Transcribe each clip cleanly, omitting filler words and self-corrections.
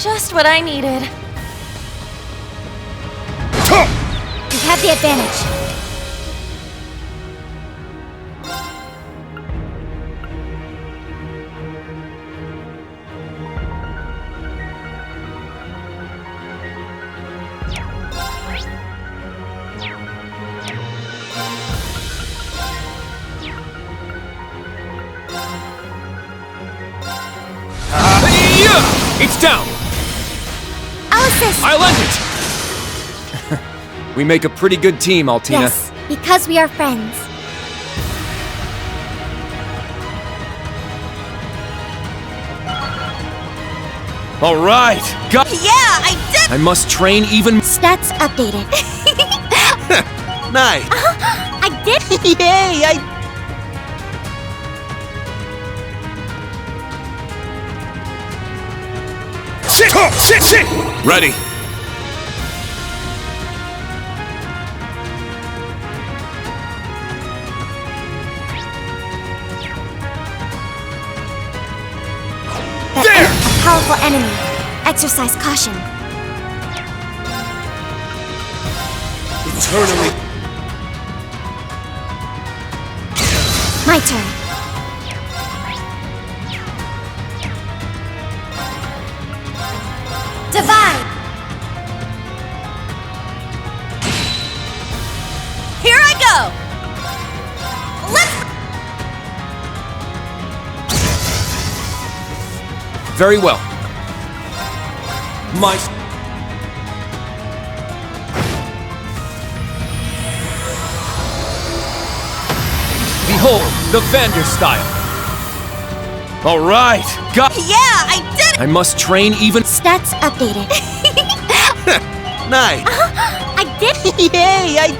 Just what I needed. We have the advantage. It's down! I'll assist! I'll end it! We make a pretty good team, Altina. Yes, because we are friends. Alright! Got. Yeah, I did! I must train even. Stats updated. Nice! I did! Yay! Sit! Ready! There! A powerful enemy. Exercise caution. Eternally. My turn. Divide! Here I go! Let's... Very well. My. Behold, the Vander style. Alright, got. Yeah, I did it! I must train even. Stats updated. Nice! I did! Yay!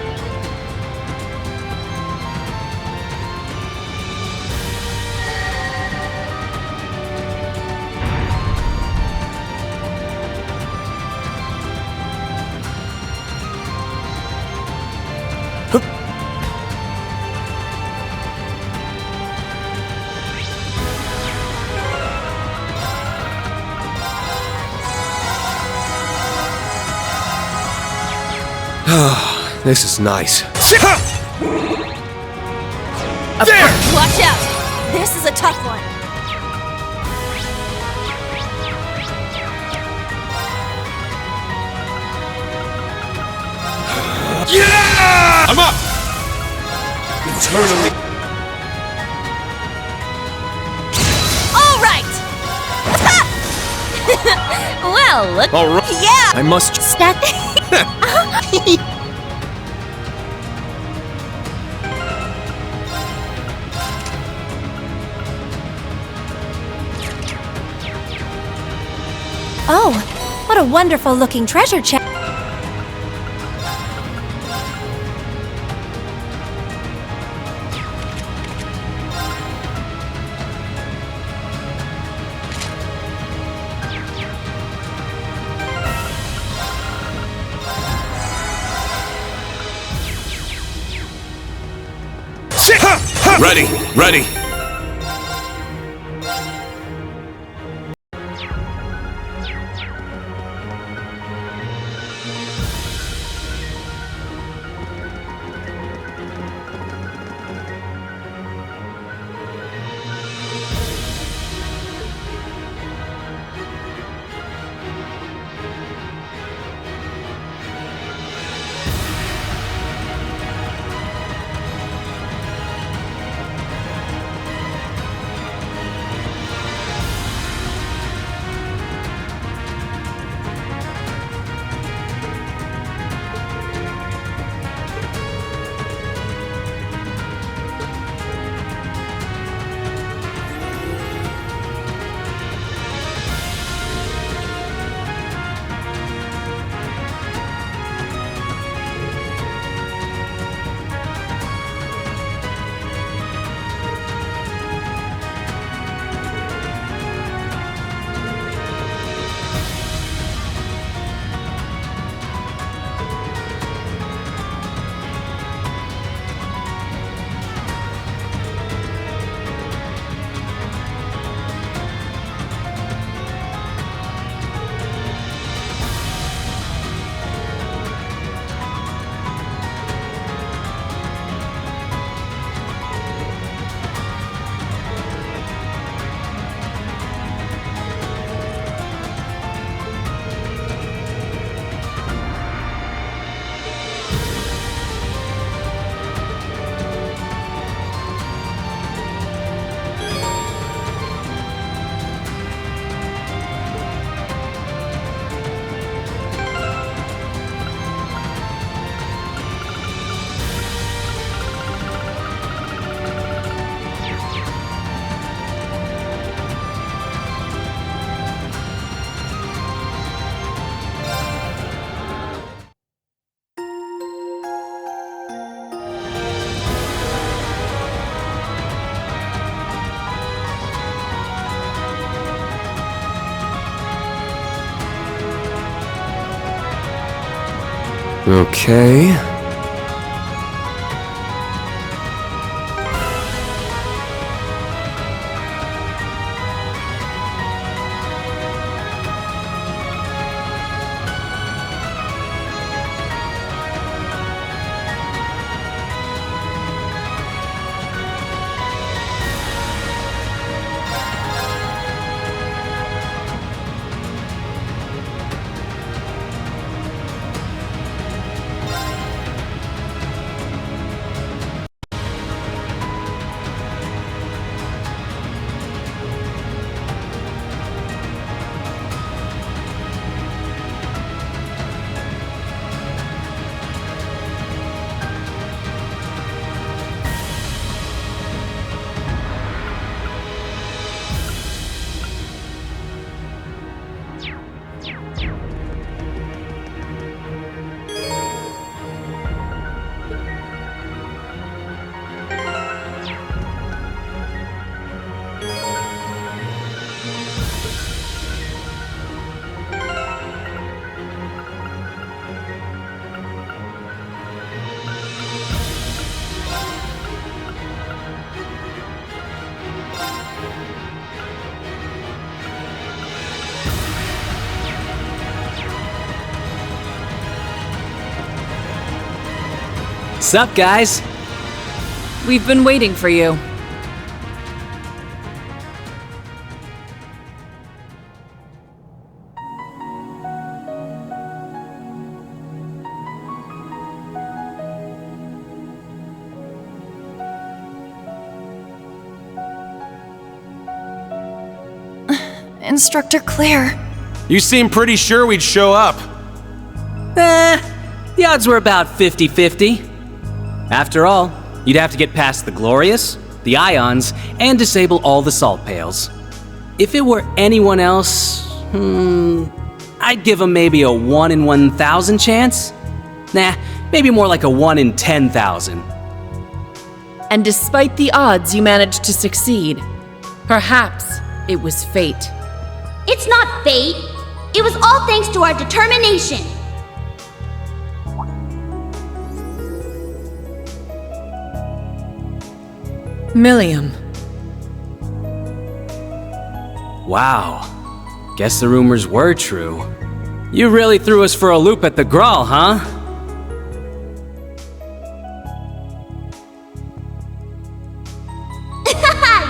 This is nice. There! Watch out! This is a tough one. Yeah! I'm up! Eternally. All right! Well, look. All right. Yeah! I must. Stat. Oh, what a wonderful looking treasure chest. Ready. Okay. Sup, guys? We've been waiting for you. Instructor Claire. You seem pretty sure we'd show up. The odds were about 50-50. After all, you'd have to get past the Glorious, the Ions, and disable all the salt pails. If it were anyone else, I'd give them maybe a 1 in 1,000 chance. Nah, maybe more like a 1 in 10,000. And despite the odds, you managed to succeed. Perhaps it was fate. It's not fate. It was all thanks to our determination. Milliam. Wow. Guess the rumors were true. You really threw us for a loop at the Grawl, huh?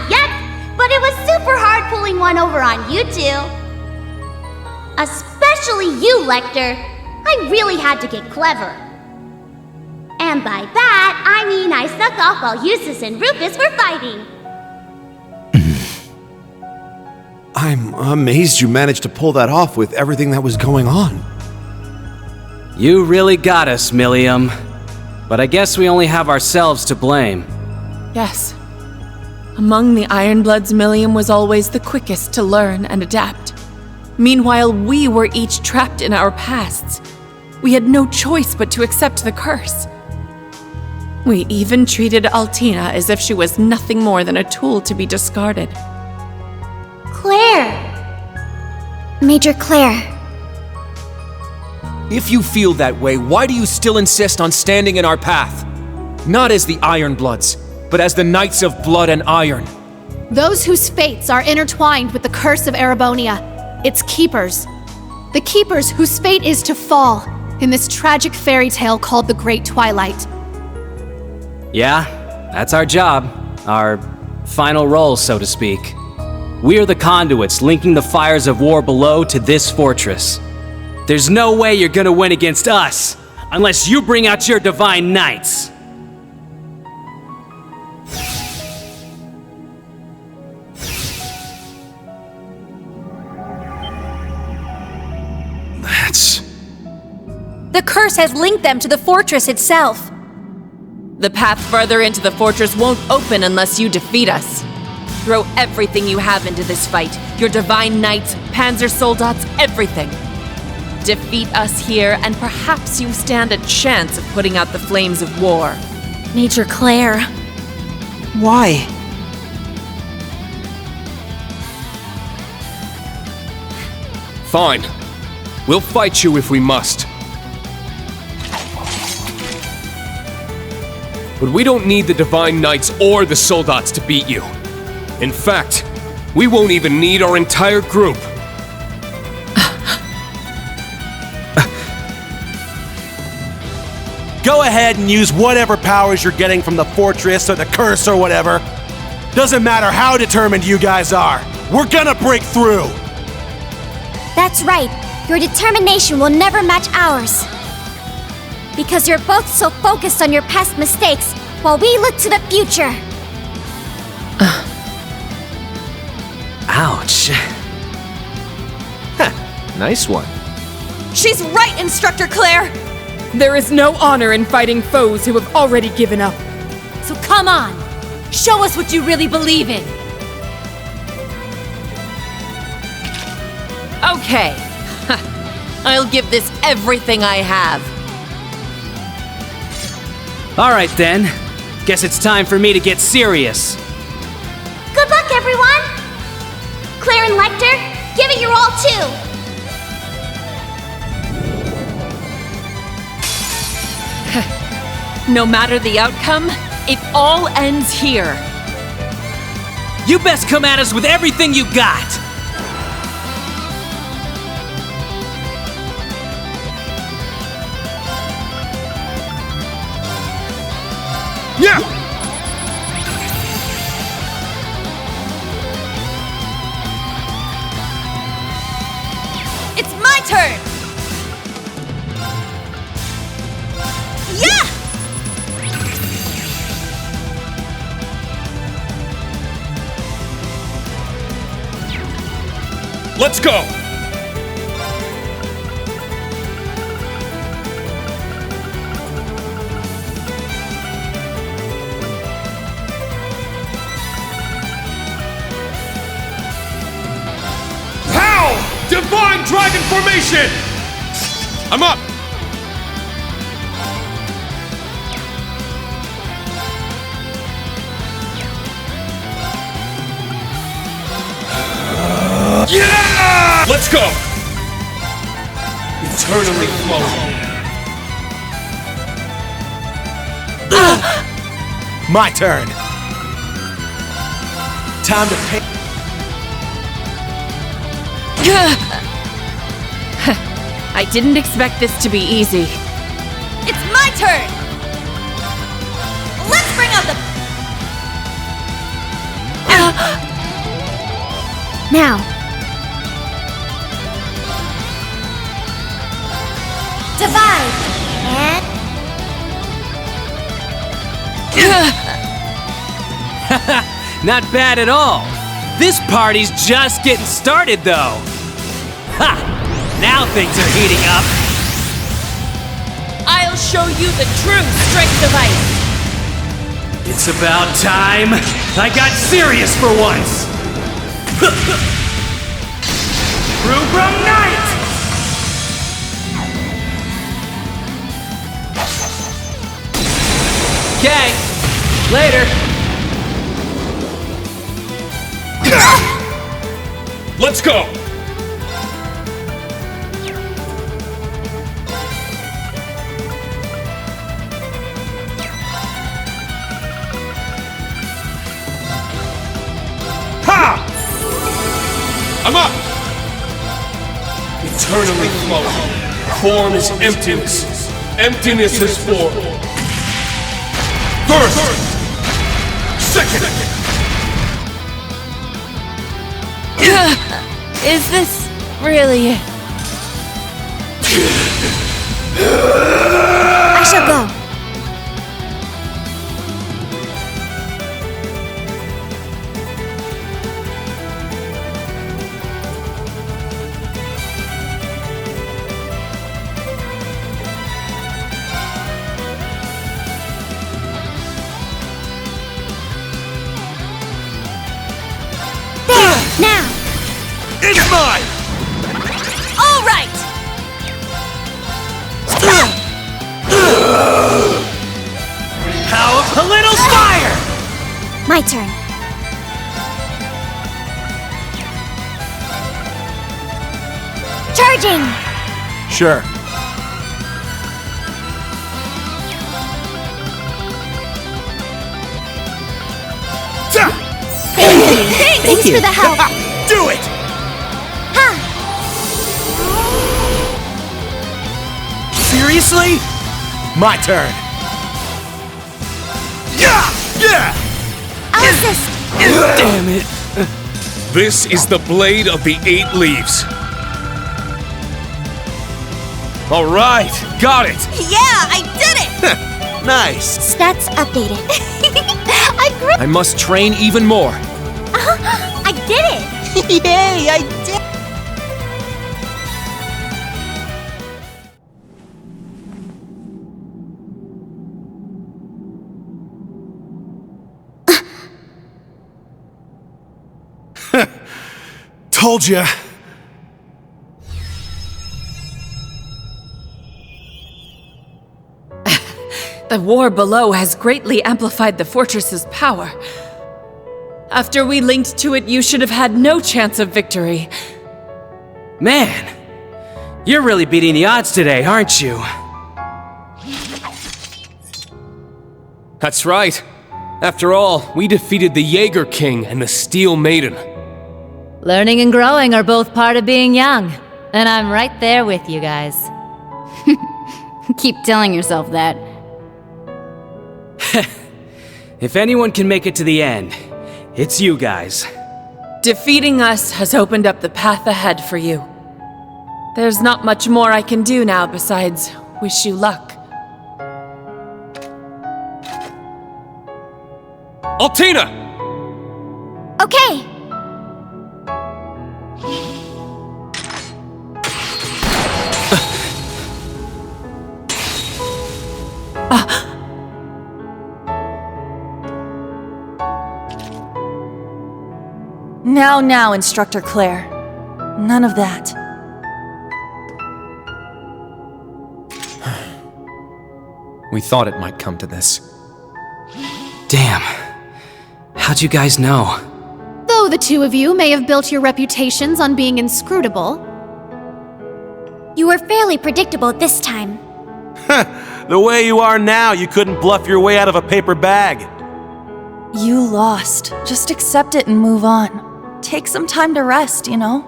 Yep, but it was super hard pulling one over on you two. Especially you, Lecter. I really had to get clever. And by that, I mean I snuck off while Eustace and Rufus were fighting. I'm amazed you managed to pull that off with everything that was going on. You really got us, Milliam. But I guess we only have ourselves to blame. Yes. Among the Ironbloods, Milliam was always the quickest to learn and adapt. Meanwhile, we were each trapped in our pasts. We had no choice but to accept the curse. We even treated Altina as if she was nothing more than a tool to be discarded. Claire. Major Claire. If you feel that way, why do you still insist on standing in our path? Not as the Ironbloods, but as the Knights of Blood and Iron. Those whose fates are intertwined with the curse of Erebonia, its keepers. The keepers whose fate is to fall in this tragic fairy tale called the Great Twilight. Yeah, that's our job. Our final role, so to speak. We're the conduits linking the fires of war below to this fortress. There's no way you're gonna win against us, unless you bring out your divine knights. The curse has linked them to the fortress itself. The path further into the fortress won't open unless you defeat us. Throw everything you have into this fight. Your divine knights, panzer soldats, everything. Defeat us here, and perhaps you stand a chance of putting out the flames of war. Major Claire. Why? Fine. We'll fight you if we must. But we don't need the Divine Knights or the Soldats to beat you. In fact, we won't even need our entire group. Go ahead and use whatever powers you're getting from the fortress or the curse or whatever. Doesn't matter how determined you guys are. We're gonna break through. That's right. Your determination will never match ours. Because you're both so focused on your past mistakes, while we look to the future. Ouch. Nice one. She's right, Instructor Claire! There is no honor in fighting foes who have already given up. So come on, show us what you really believe in. Okay. I'll give this everything I have. Alright then. Guess it's time for me to get serious. Good luck, everyone! Claire and Lecter, give it your all too! No matter the outcome, it all ends here. You best come at us with everything you got! Yeah! It's my turn! Yeah! Let's go! Pow! Divine Dragon Formation! I'm up! Yeah! Let's go! Eternally flowing. My turn. Time to pay. I didn't expect this to be easy. It's my turn! Let's bring out the... Now. Divide. And... Not bad at all. This party's just getting started, though. Ha! Now things are heating up. I'll show you the true strength of ice. It's about time I got serious for once. Rubrum Knight! Okay, later. Let's go! Ha! I'm up! Eternally flowing. Form is emptiness. Emptiness is form. First! Second! Is this really it? I shall go. There! Now! It's mine! All right! How a little fire! My turn. Charging! Sure. Thanks for the help. Do it! Seriously? My turn. Yeah! I'll assist. Damn it. This is the blade of the 8 leaves. All right, got it. Yeah, I did it! Nice. Stats updated. I must train even more. I did it! Yay, I did! Told ya. The war below has greatly amplified the fortress's power. After we linked to it, you should have had no chance of victory. Man, you're really beating the odds today, aren't you? That's right. After all, we defeated the Jaeger King and the Steel Maiden. Learning and growing are both part of being young. And I'm right there with you guys. Keep telling yourself that. If anyone can make it to the end, it's you guys. Defeating us has opened up the path ahead for you. There's not much more I can do now besides wish you luck. Altina! Okay. Now, Instructor Claire. None of that. We thought it might come to this. Damn. How'd you guys know? Though the two of you may have built your reputations on being inscrutable, You were fairly predictable this time. The way you are now, you couldn't bluff your way out of a paper bag. You lost. Just accept it and move on. Take some time to rest, you know?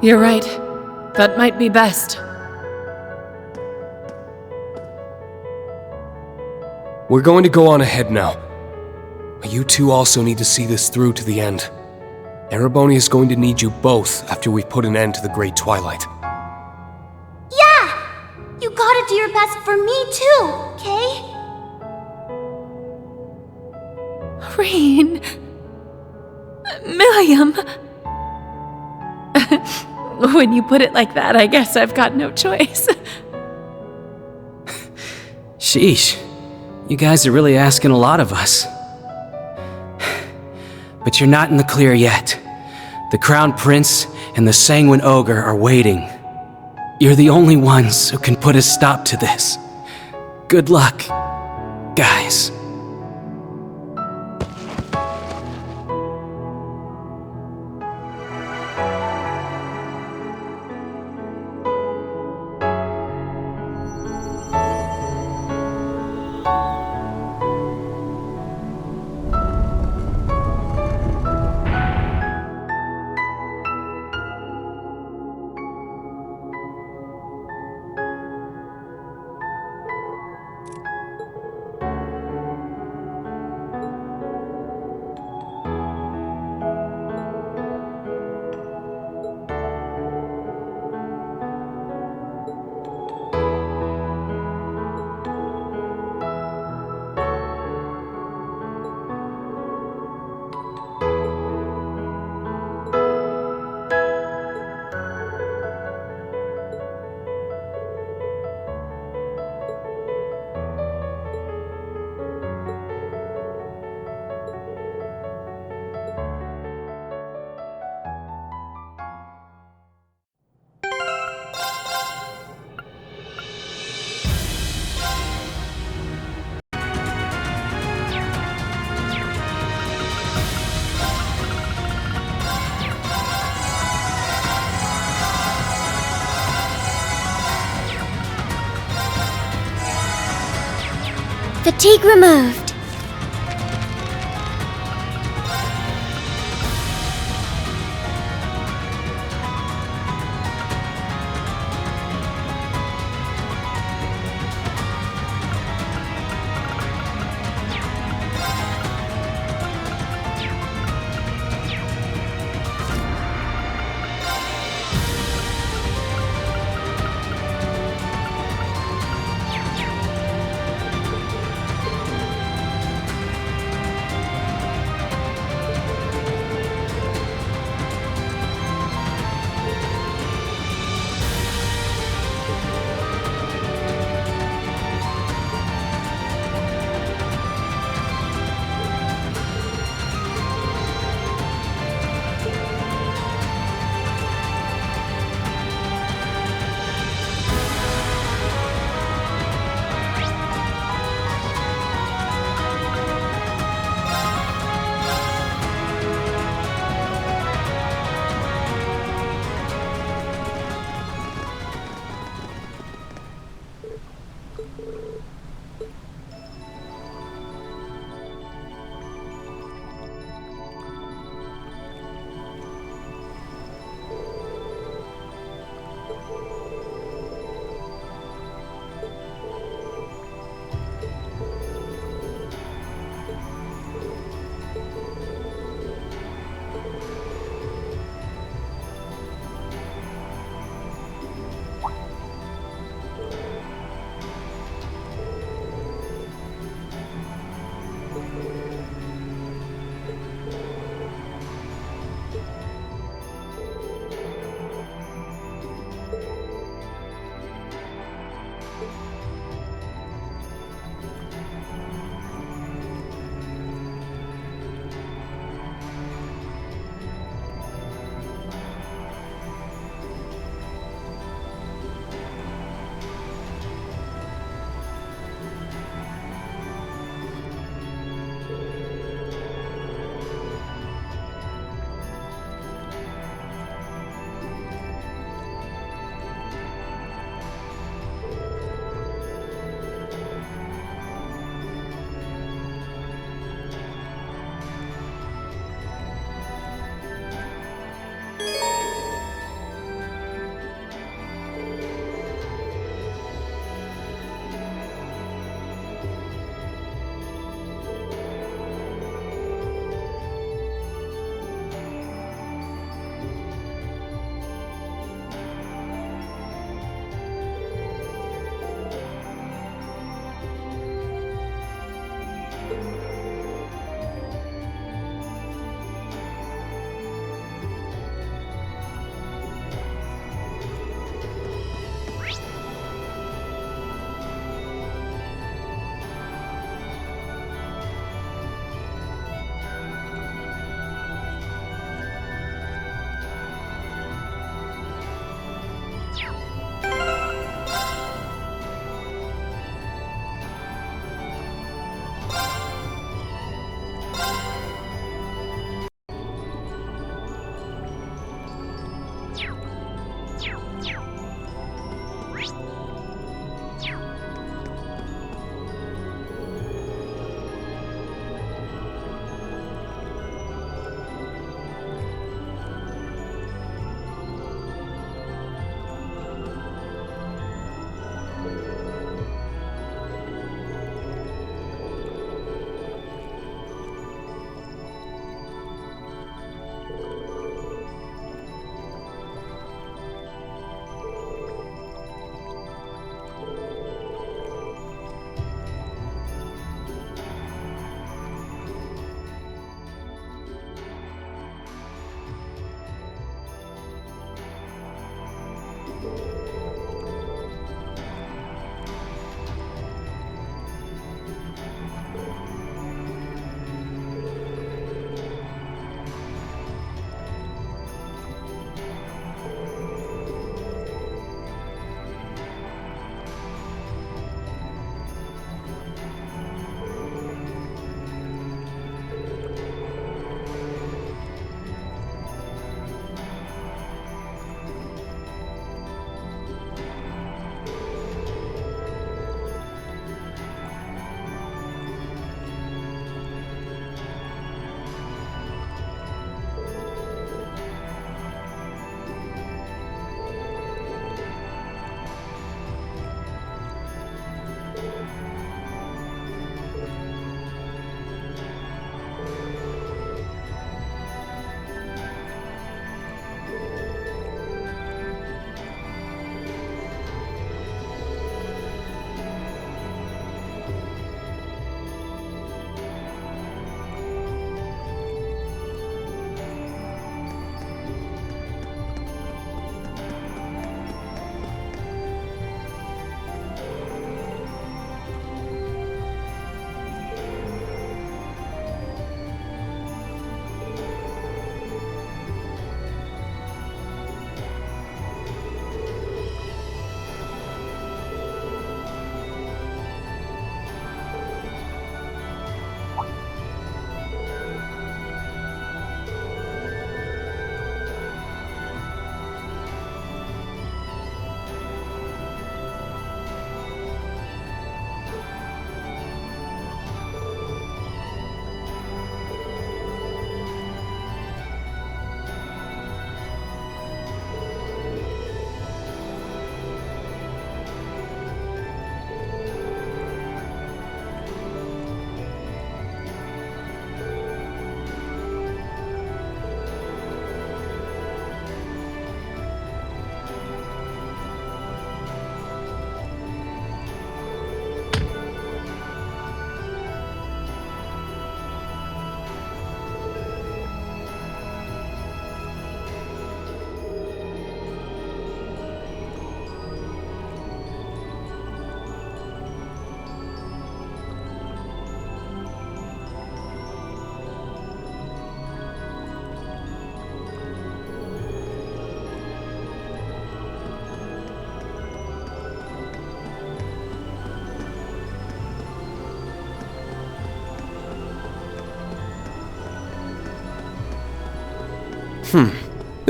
You're right. That might be best. We're going to go on ahead now. But you two also need to see this through to the end. Erebonia is going to need you both after we put an end to the Great Twilight. Yeah! You gotta do your best for me too, okay? Rain. Milliam. When you put it like that, I guess I've got no choice. Sheesh. You guys are really asking a lot of us. But you're not in the clear yet. The Crown Prince and the Sanguine Ogre are waiting. You're the only ones who can put a stop to this. Good luck, guys. Fatigue removed.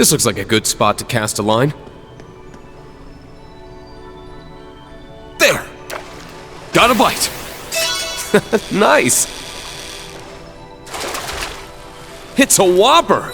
This looks like a good spot to cast a line. There! Got a bite! Nice! It's a whopper!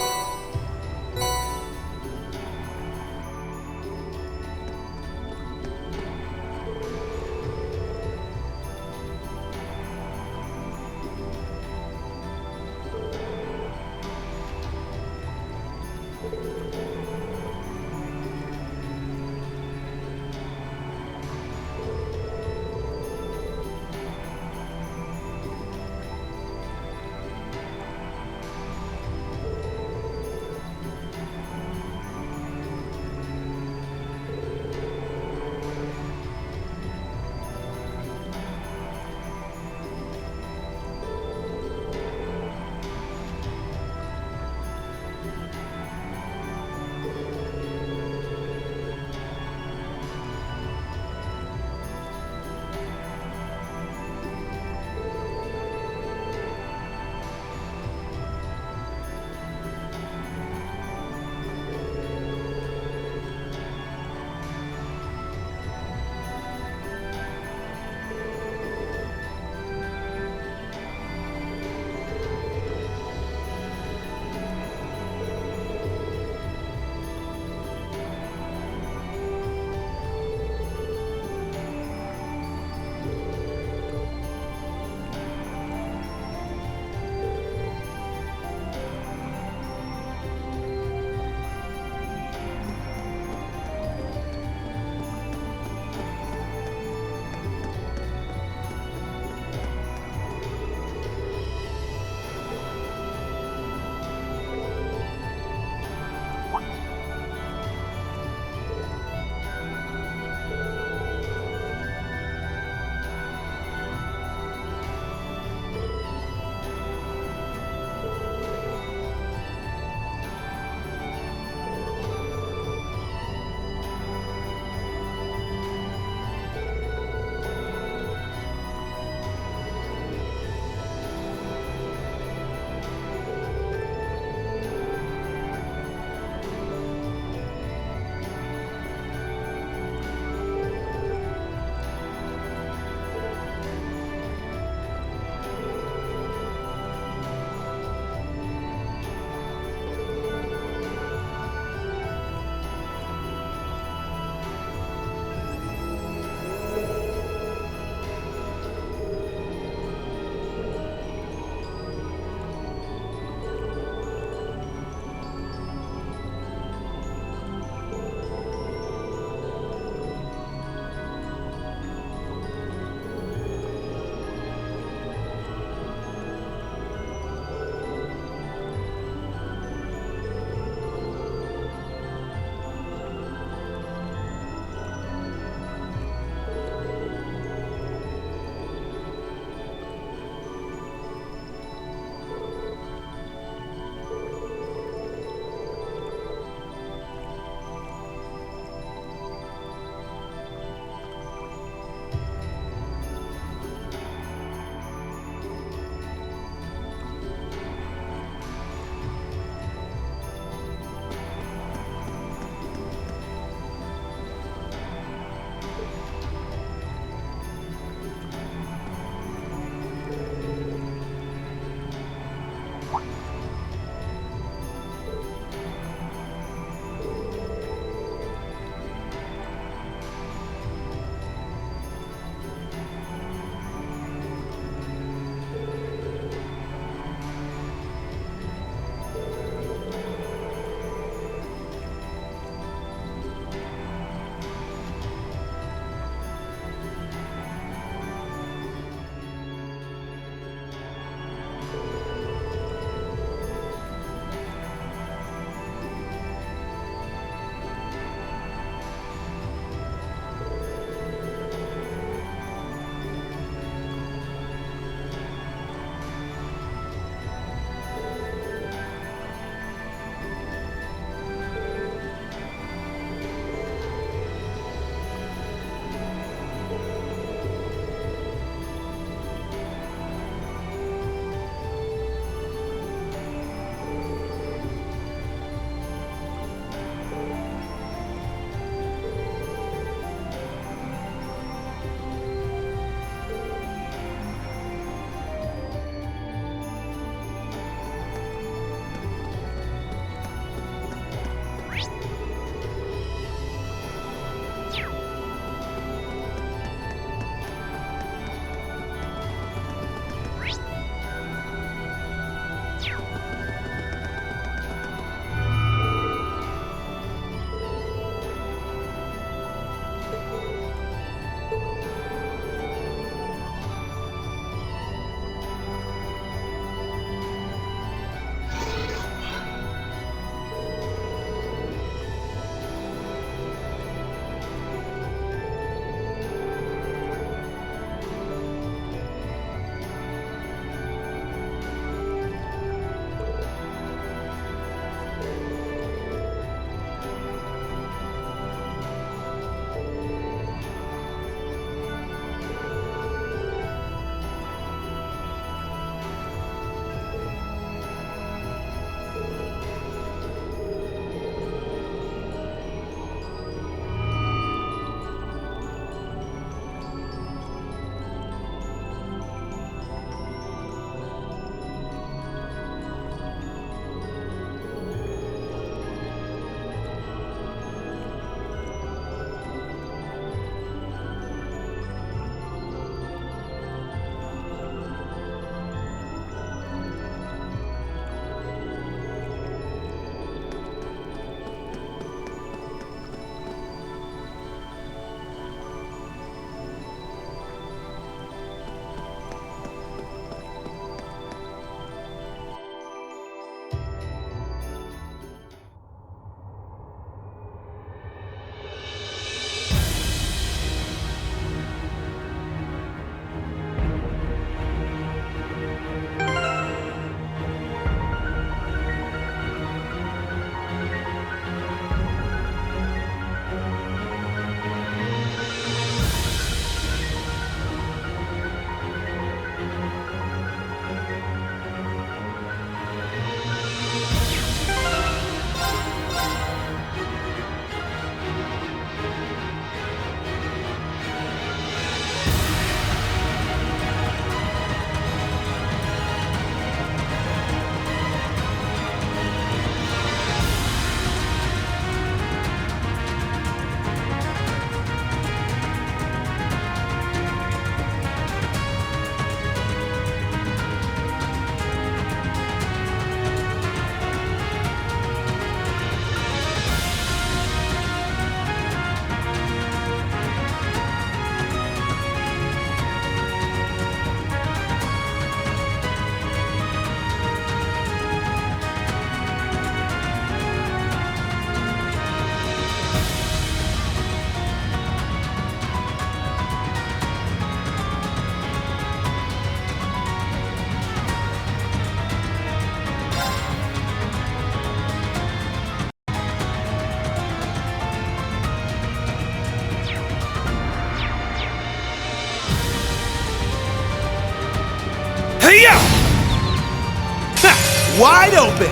wide open!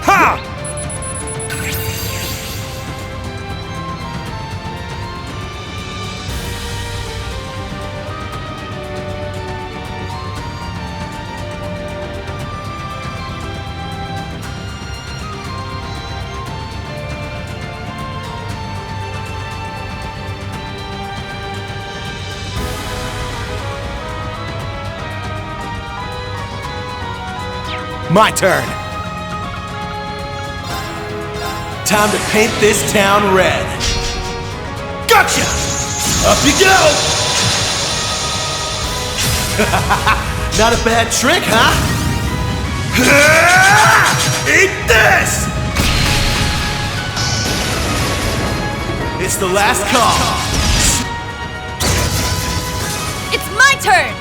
Ha! My turn. Time to paint this town red. Gotcha! Up you go! Not a bad trick, huh? Eat this! It's the last call. It's my turn!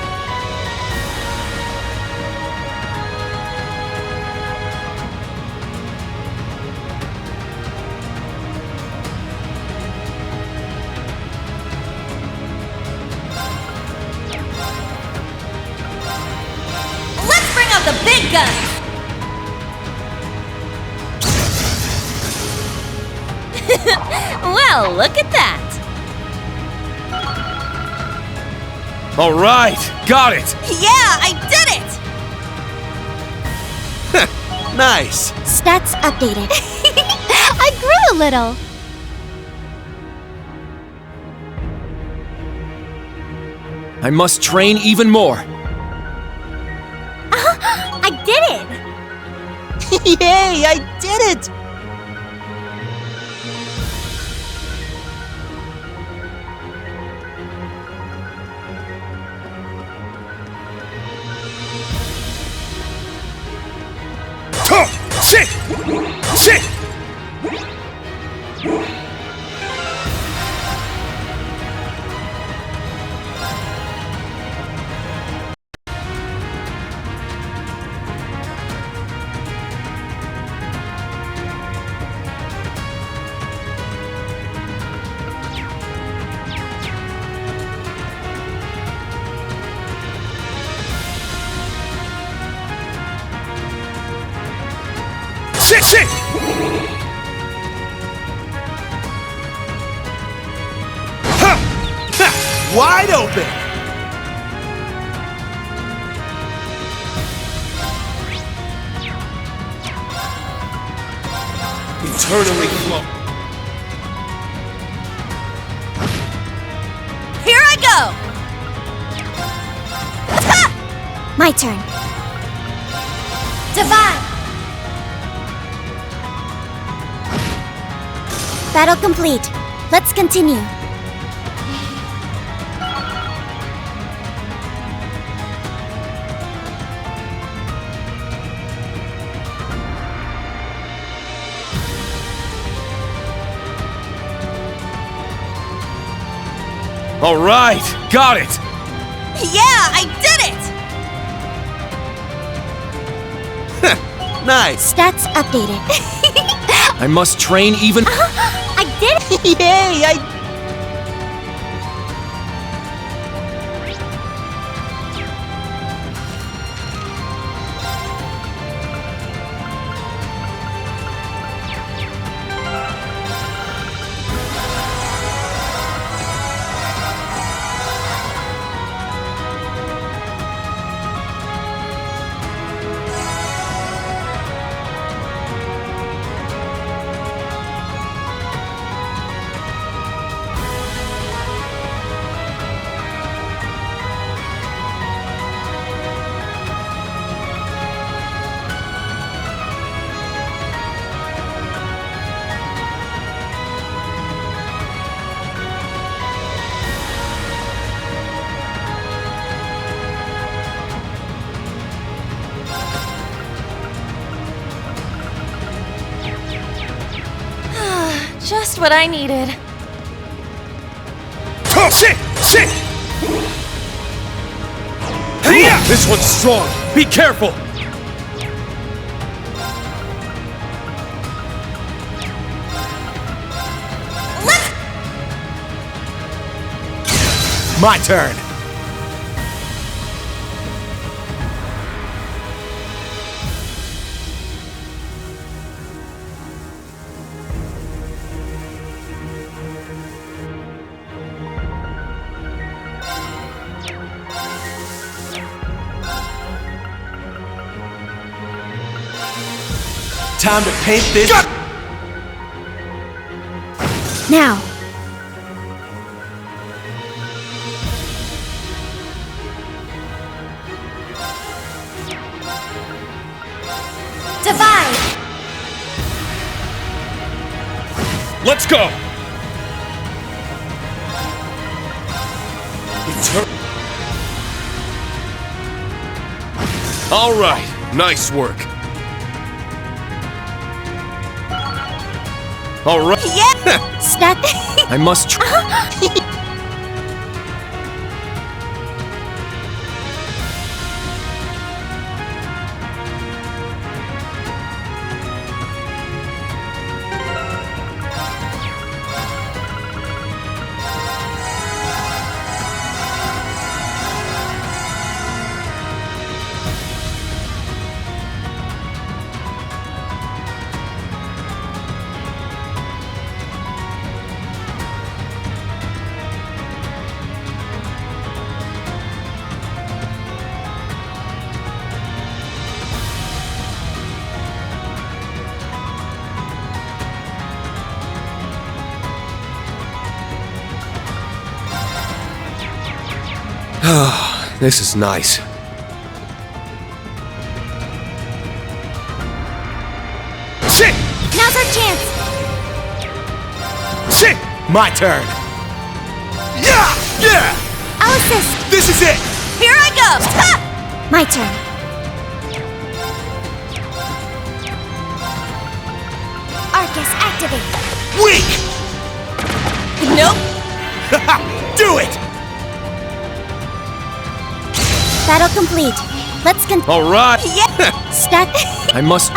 The big guns! Well, look at that! All right, got it! Yeah, I did it! Nice! Stats updated. I grew a little. I must train even more. I did it! Yay, I did it! Sit! Sit! Sit! Ha! Ha! Wide open! Eternally flow. Here I go! My turn. Divine! Battle complete. Let's continue. All right, got it! Yeah, I did it! Nice! Stats updated. I must train even... I did it! Yay, I... Just what I needed. Sit! Sit! Hey-ya! This one's strong! Be careful! My turn. Time to paint this. Now. Divide. Let's go! All right, nice work. All right. Yeah. Stat. I must try. This is nice. Shit! Now's our chance. Shit! My turn. Yeah! Yeah! I'll assist. This is it! Here I go. Ha! My turn. Arcus, activate. Weak! Nope. Do it! Battle complete. Let's continue. All right. Yeah. Stat. I must.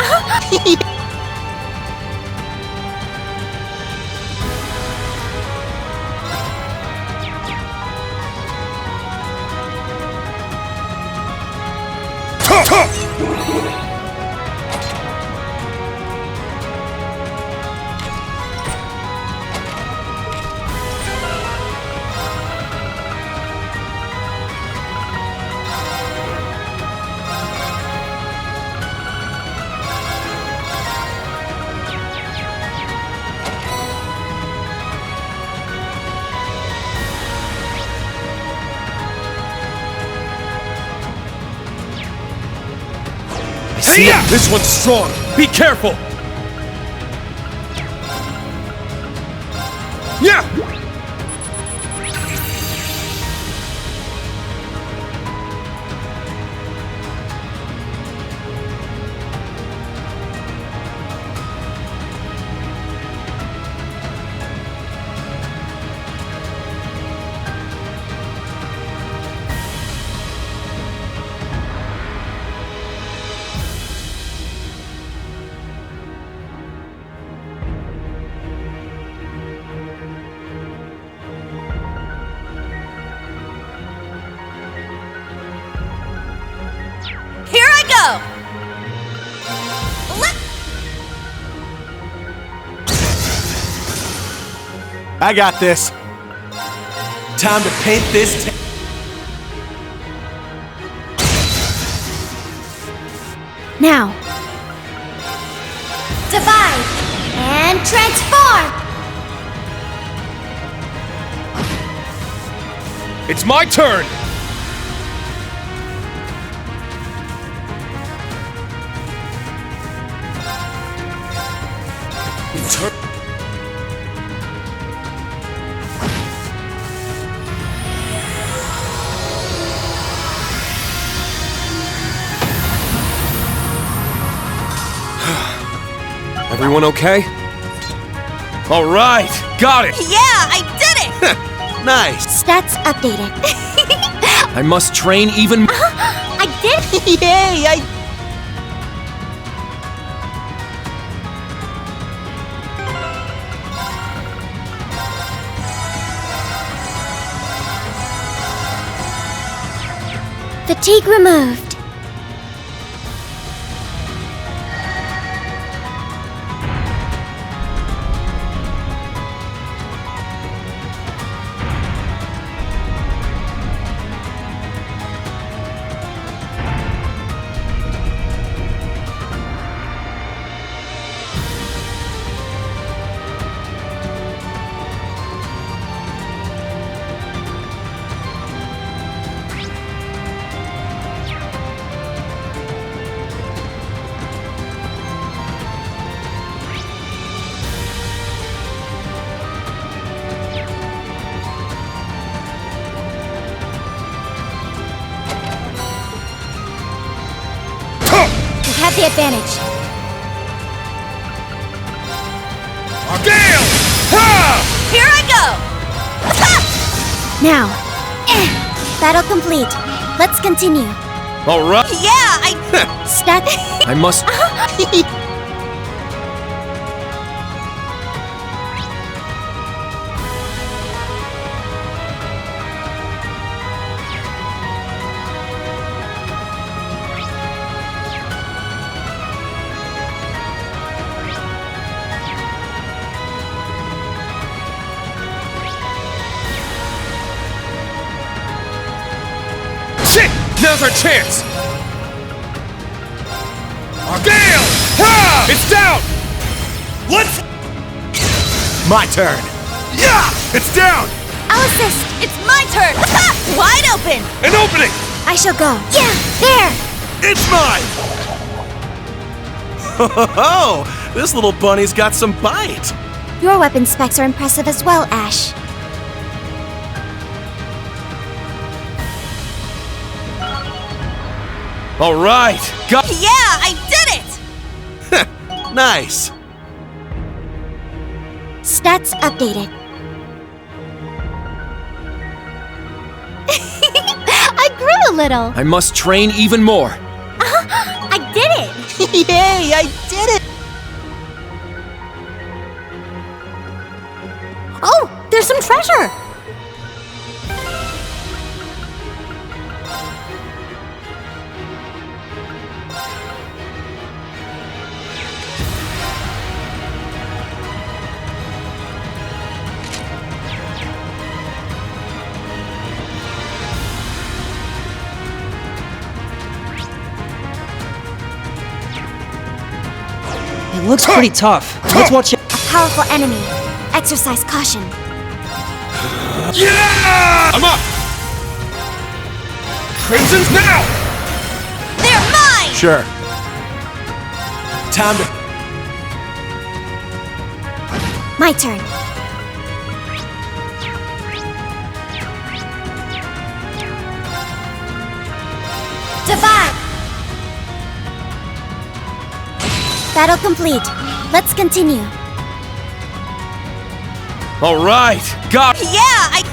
See ya! This one's strong. Be careful. Yeah. Here I go. I got this. Time to paint this. Now. Divide and transform. It's my turn. Everyone okay? All right, got it. Yeah, I did it. Nice. Stats updated. I must train even. I did. Yay! Fatigue removed. have the advantage. Gale! Ha! Here I go! Now, battle complete. Let's continue. All right. Stat. I must. Shit! Now's our chance! Gale! Ha! It's down! Let's... My turn. Yeah! It's down! I'll assist. It's my turn. Wide open. An opening! I shall go. Yeah, there. It's mine! Oh, this little bunny's got some bite. Your weapon specs are impressive as well, Ash. All right. Got... Yeah, I did it! Nice. Stats updated. I grew a little. I must train even more. I did it! Yay, I did it! Oh, there's some treasure! It looks pretty tough. Let's watch it. A powerful enemy. Exercise caution. Yeah! I'm up! Crimson's now! They're mine! Sure. Time to... My turn. Divide! Battle complete. Let's continue. All right. Got. Yeah, I...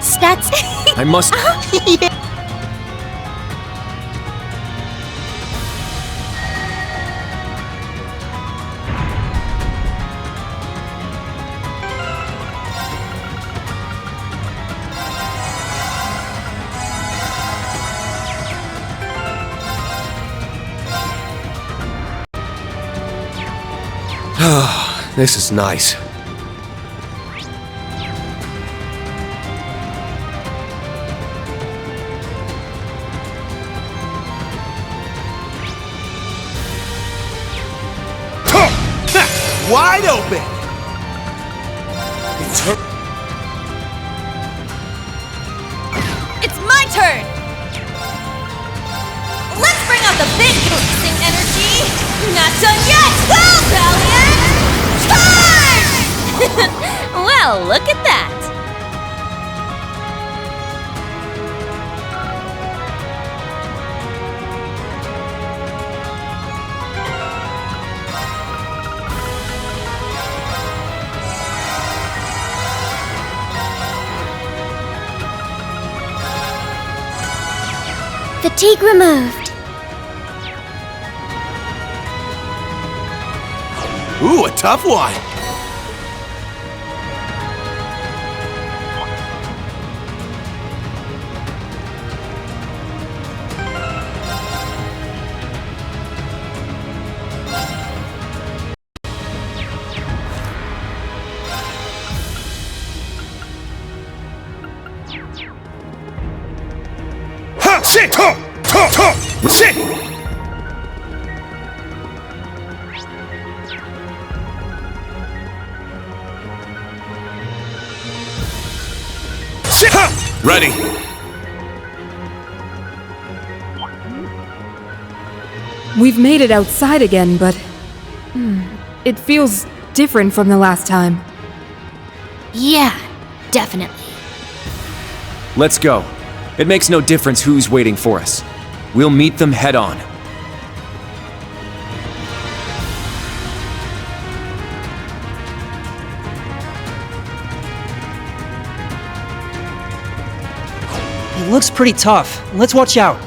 Stats... I must. This is nice. Wide open! It's my turn! Let's bring out the big boosting energy! Not done yet! Well, Valiant! Charge! Well, look at that! Fatigue removed. Ooh, a tough one. Ha! Sit! Ha! Ha! Ha! Sit! Sit! Ha! Ready. We've made it outside again, but... it feels different from the last time. Yeah, definitely. Let's go. It makes no difference who's waiting for us. We'll meet them head on. looks pretty tough. Let's watch out.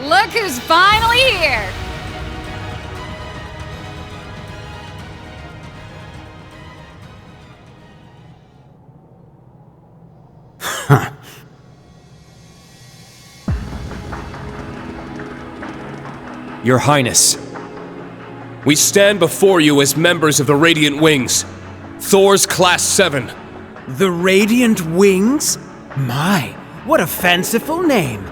Look who's finally here! Your Highness, we stand before you as members of the Radiant Wings, Thor's Class 7. The Radiant Wings? My, what a fanciful name.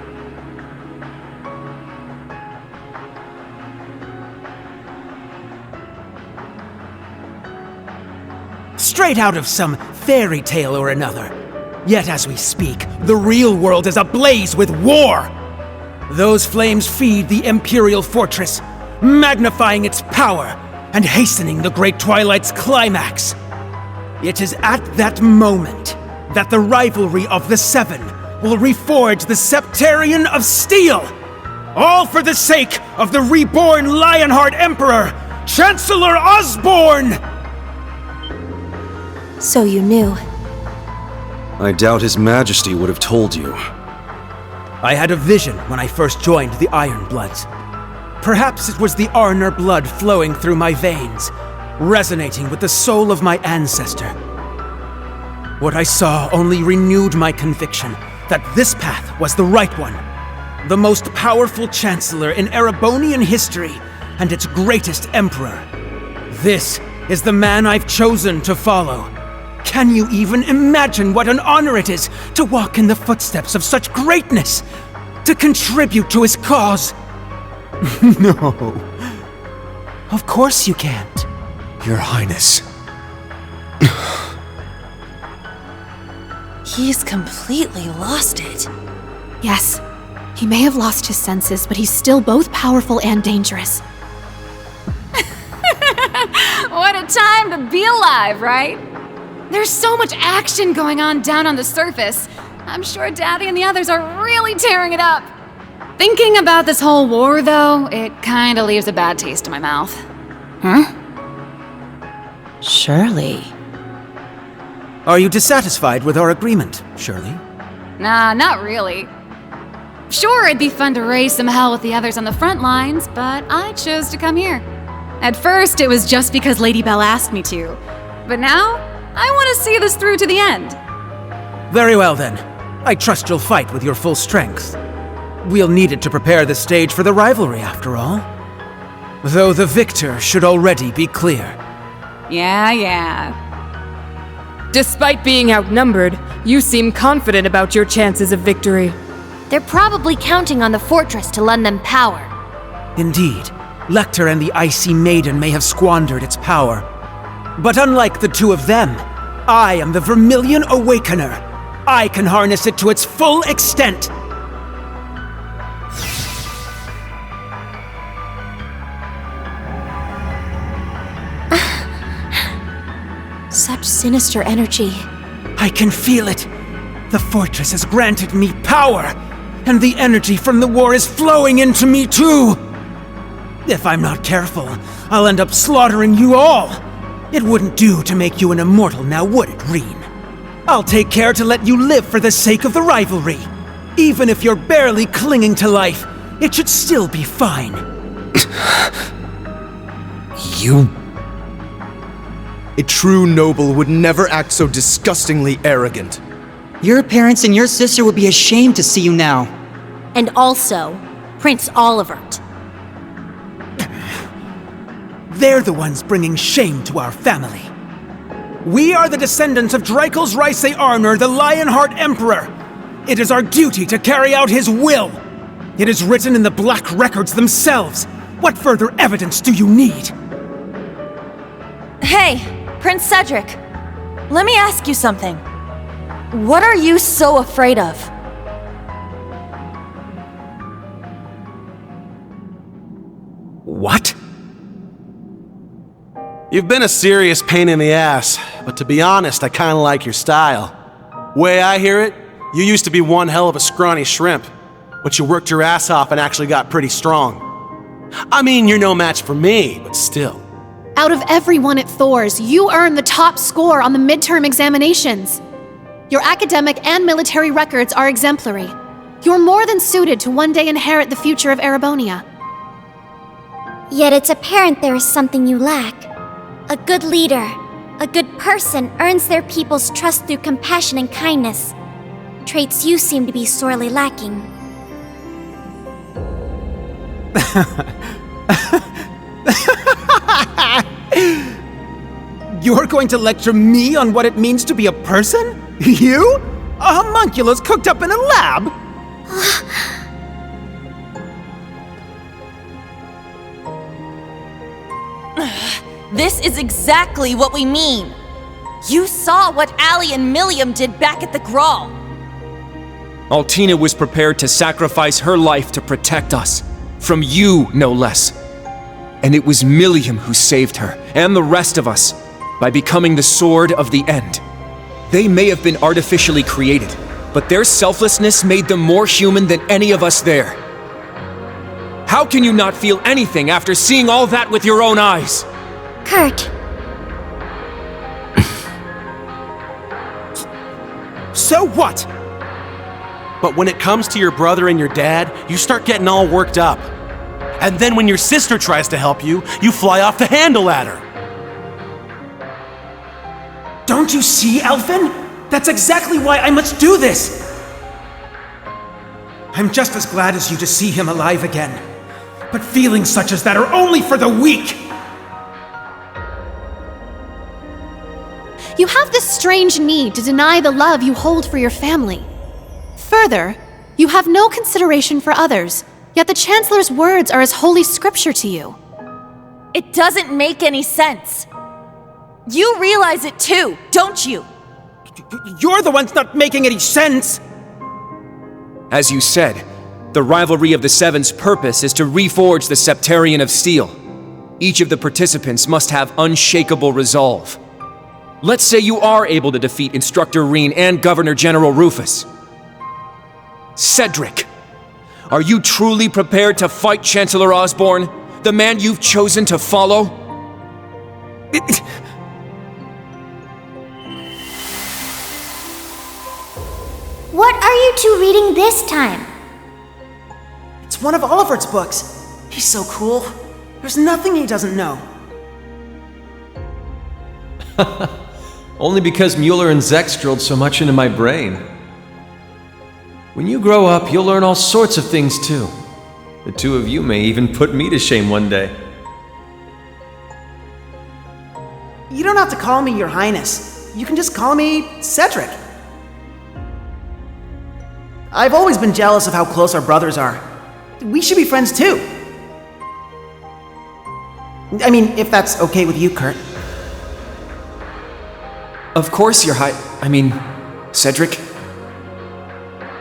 Straight out of some fairy tale or another. Yet as we speak, the real world is ablaze with war! Those flames feed the Imperial Fortress, magnifying its power and hastening the Great Twilight's climax. It is at that moment that the rivalry of the Seven will reforge the Septarian of Steel, all for the sake of the reborn Lionheart Emperor, Chancellor Osborne! So you knew. I doubt His Majesty would have told you. I had a vision when I first joined the Ironbloods. Perhaps it was the Arner blood flowing through my veins, resonating with the soul of my ancestor. What I saw only renewed my conviction that this path was the right one. The most powerful Chancellor in Erebonian history, and its greatest Emperor. This is the man I've chosen to follow. Can you even imagine what an honor it is to walk in the footsteps of such greatness? To contribute to his cause? No. Of course you can't. Your Highness. He's completely lost it. Yes, he may have lost his senses, but he's still both powerful and dangerous. What a time to be alive, right? There's so much action going on down on the surface. I'm sure Daddy and the others are really tearing it up. Thinking about this whole war, though, it kinda leaves a bad taste in my mouth. Huh? Shirley. Are you dissatisfied with our agreement, Shirley? Nah, not really. Sure, it'd be fun to raise some hell with the others on the front lines, but I chose to come here. At first, it was just because Lady Belle asked me to. But now, I want to see this through to the end. Very well then. I trust you'll fight with your full strength. We'll need it to prepare the stage for the rivalry, after all. Though the victor should already be clear. Yeah. Despite being outnumbered, you seem confident about your chances of victory. They're probably counting on the fortress to lend them power. Indeed, Lecter and the Icy Maiden may have squandered its power. But unlike the two of them, I am the Vermilion Awakener. I can harness it to its full extent. Such sinister energy. I can feel it. The fortress has granted me power, and the energy from the war is flowing into me too. If I'm not careful, I'll end up slaughtering you all. It wouldn't do to make you an immortal now, would it, Reen? I'll take care to let you live for the sake of the rivalry. Even if you're barely clinging to life, it should still be fine. You... A true noble would never act so disgustingly arrogant. Your parents and your sister would be ashamed to see you now. And also, Prince Olivert. They're the ones bringing shame to our family. We are the descendants of Dreikel's Rice Arnor, the Lionheart Emperor. It is our duty to carry out his will. It is written in the Black Records themselves. What further evidence do you need? Hey, Prince Cedric. Let me ask you something. What are you so afraid of? What? You've been a serious pain in the ass, but to be honest, I kinda like your style. Way I hear it, you used to be one hell of a scrawny shrimp, but you worked your ass off and actually got pretty strong. I mean, you're no match for me, but still. Out of everyone at Thor's, you earned the top score on the midterm examinations. Your academic and military records are exemplary. You're more than suited to one day inherit the future of Erebonia. Yet it's apparent there is something you lack. A good leader, a good person earns their people's trust through compassion and kindness. Traits you seem to be sorely lacking. You're going to lecture me on what it means to be a person? You? A homunculus cooked up in a lab? This is exactly what we mean. You saw what Allie and Milliam did back at the Grawl. Altina was prepared to sacrifice her life to protect us. From you, no less. And it was Milliam who saved her, and the rest of us, by becoming the Sword of the End. They may have been artificially created, but their selflessness made them more human than any of us there. How can you not feel anything after seeing all that with your own eyes? Kurt. So what? But when it comes to your brother and your dad, you start getting all worked up. And then when your sister tries to help you, you fly off the handle at her. Don't you see, Elfin? That's exactly why I must do this! I'm just as glad as you to see him alive again. But feelings such as that are only for the weak! You have this strange need to deny the love you hold for your family. Further, you have no consideration for others, yet the Chancellor's words are as holy scripture to you. It doesn't make any sense. You realize it too, don't you? You're the ones not making any sense! As you said, the rivalry of the Seven's purpose is to reforge the Septarian of Steel. Each of the participants must have unshakable resolve. Let's say you are able to defeat Instructor Reen and Governor General Rufus. Cedric! Are you truly prepared to fight Chancellor Osborne? The man you've chosen to follow? What are you two reading this time? It's one of Oliver's books. He's so cool. There's nothing he doesn't know. Only because Mueller and Zex drilled so much into my brain. When you grow up, you'll learn all sorts of things too. The two of you may even put me to shame one day. You don't have to call me Your Highness. You can just call me Cedric. I've always been jealous of how close our brothers are. We should be friends too. I mean, if that's okay with you, Kurt. Of course, Cedric.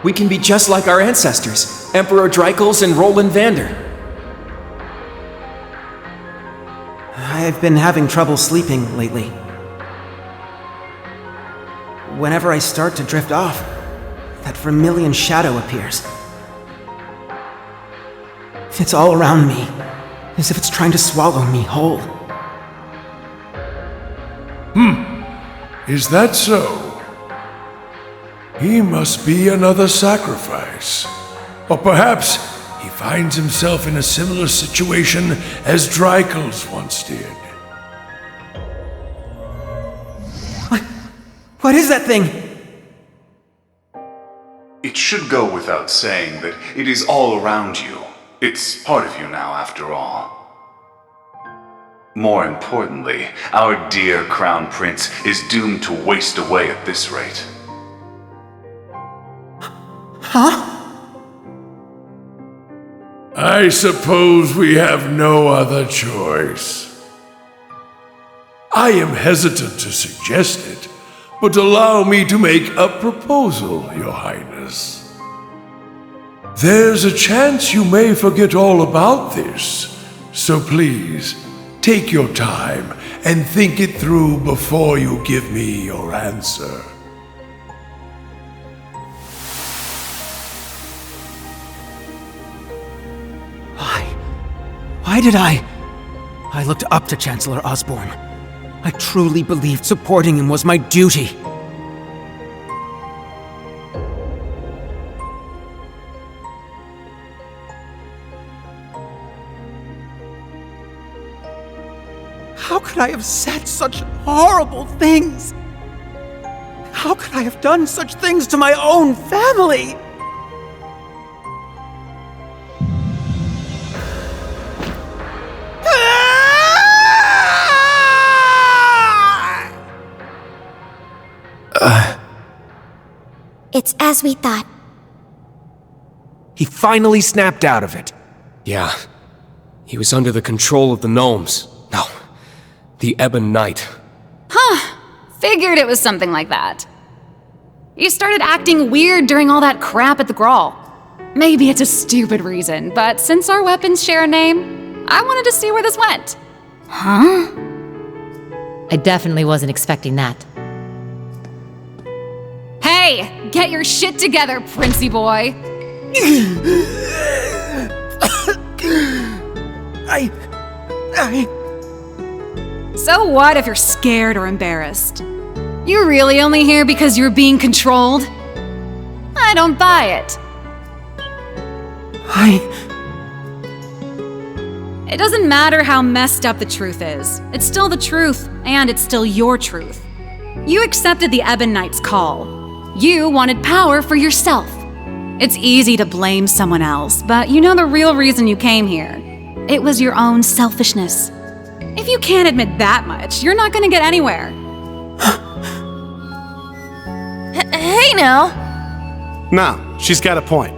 We can be just like our ancestors, Emperor Dreikels and Roland Vander. I've been having trouble sleeping lately. Whenever I start to drift off, that vermilion shadow appears. It's all around me, as if it's trying to swallow me whole. Is that so? He must be another sacrifice. Or perhaps he finds himself in a similar situation as Dreikels once did. What is that thing? It should go without saying that it is all around you. It's part of you now, after all. More importantly, our dear Crown Prince is doomed to waste away at this rate. Huh? I suppose we have no other choice. I am hesitant to suggest it, but allow me to make a proposal, Your Highness. There's a chance you may forget all about this, so please, take your time and think it through before you give me your answer. Why did I looked up to Chancellor Osborne. I truly believed supporting him was my duty. How could I have said such horrible things? How could I have done such things to my own family? It's as we thought. He finally snapped out of it. Yeah. He was under the control of the gnomes. No. The Ebon Knight. Huh. Figured it was something like that. You started acting weird during all that crap at the Grawl. Maybe it's a stupid reason, but since our weapons share a name, I wanted to see where this went. Huh? I definitely wasn't expecting that. Hey, get your shit together, Princey boy. So what if you're scared or embarrassed? You're really only here because you're being controlled? I don't buy it. It doesn't matter how messed up the truth is. It's still the truth, and it's still your truth. You accepted the Ebon Knight's call. You wanted power for yourself. It's easy to blame someone else, but you know the real reason you came here. It was your own selfishness. If you can't admit that much, you're not gonna get anywhere. Hey now! No, she's got a point.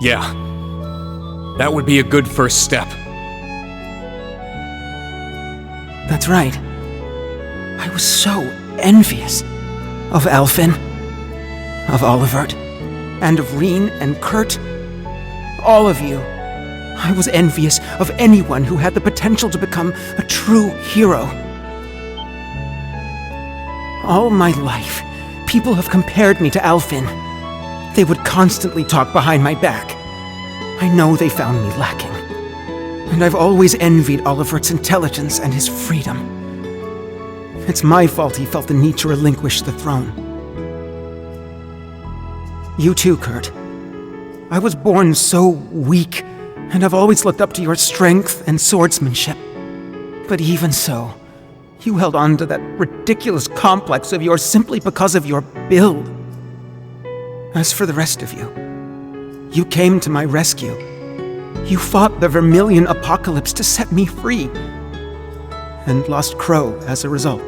Yeah. That would be a good first step. That's right. I was so envious of Alfin, of Olivert, and of Reen and Kurt. All of you. I was envious of anyone who had the potential to become a true hero. All my life, people have compared me to Alfin. They would constantly talk behind my back. I know they found me lacking. And I've always envied Olivert's intelligence and his freedom. It's my fault he felt the need to relinquish the throne. You too, Kurt. I was born so weak, and I've always looked up to your strength and swordsmanship. But even so, you held on to that ridiculous complex of yours simply because of your build. As for the rest of you, you came to my rescue. You fought the Vermilion apocalypse to set me free, and lost Crow as a result.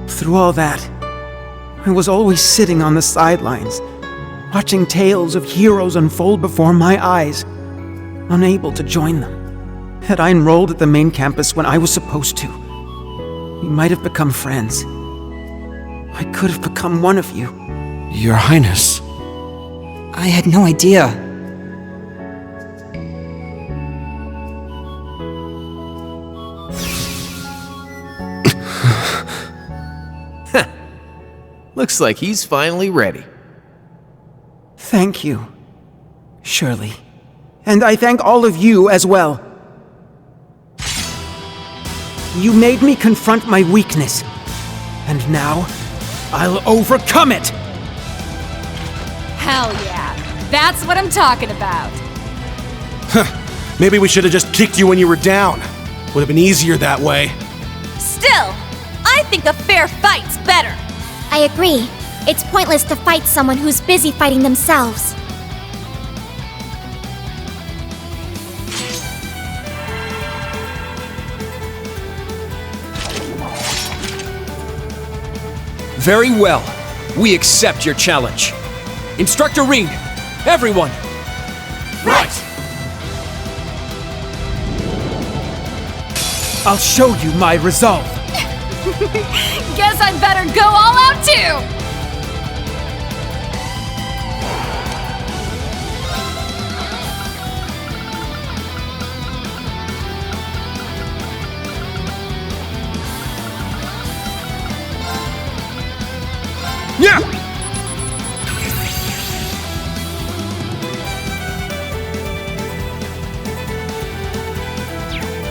Through all that, I was always sitting on the sidelines, watching tales of heroes unfold before my eyes, unable to join them. Had I enrolled at the main campus when I was supposed to, we might have become friends. I could have become one of you. Your Highness. I had no idea. Looks like he's finally ready. Thank you, Shirley. And I thank all of you as well. You made me confront my weakness, and now I'll overcome it! Hell yeah. That's what I'm talking about. Maybe we should have just kicked you when you were down. Would have been easier that way. Still, I think a fair fight's better. I agree. It's pointless to fight someone who's busy fighting themselves. Very well. We accept your challenge. Instructor Ring, everyone! Right! I'll show you my resolve. Guess I'd better go all out too! Yeah!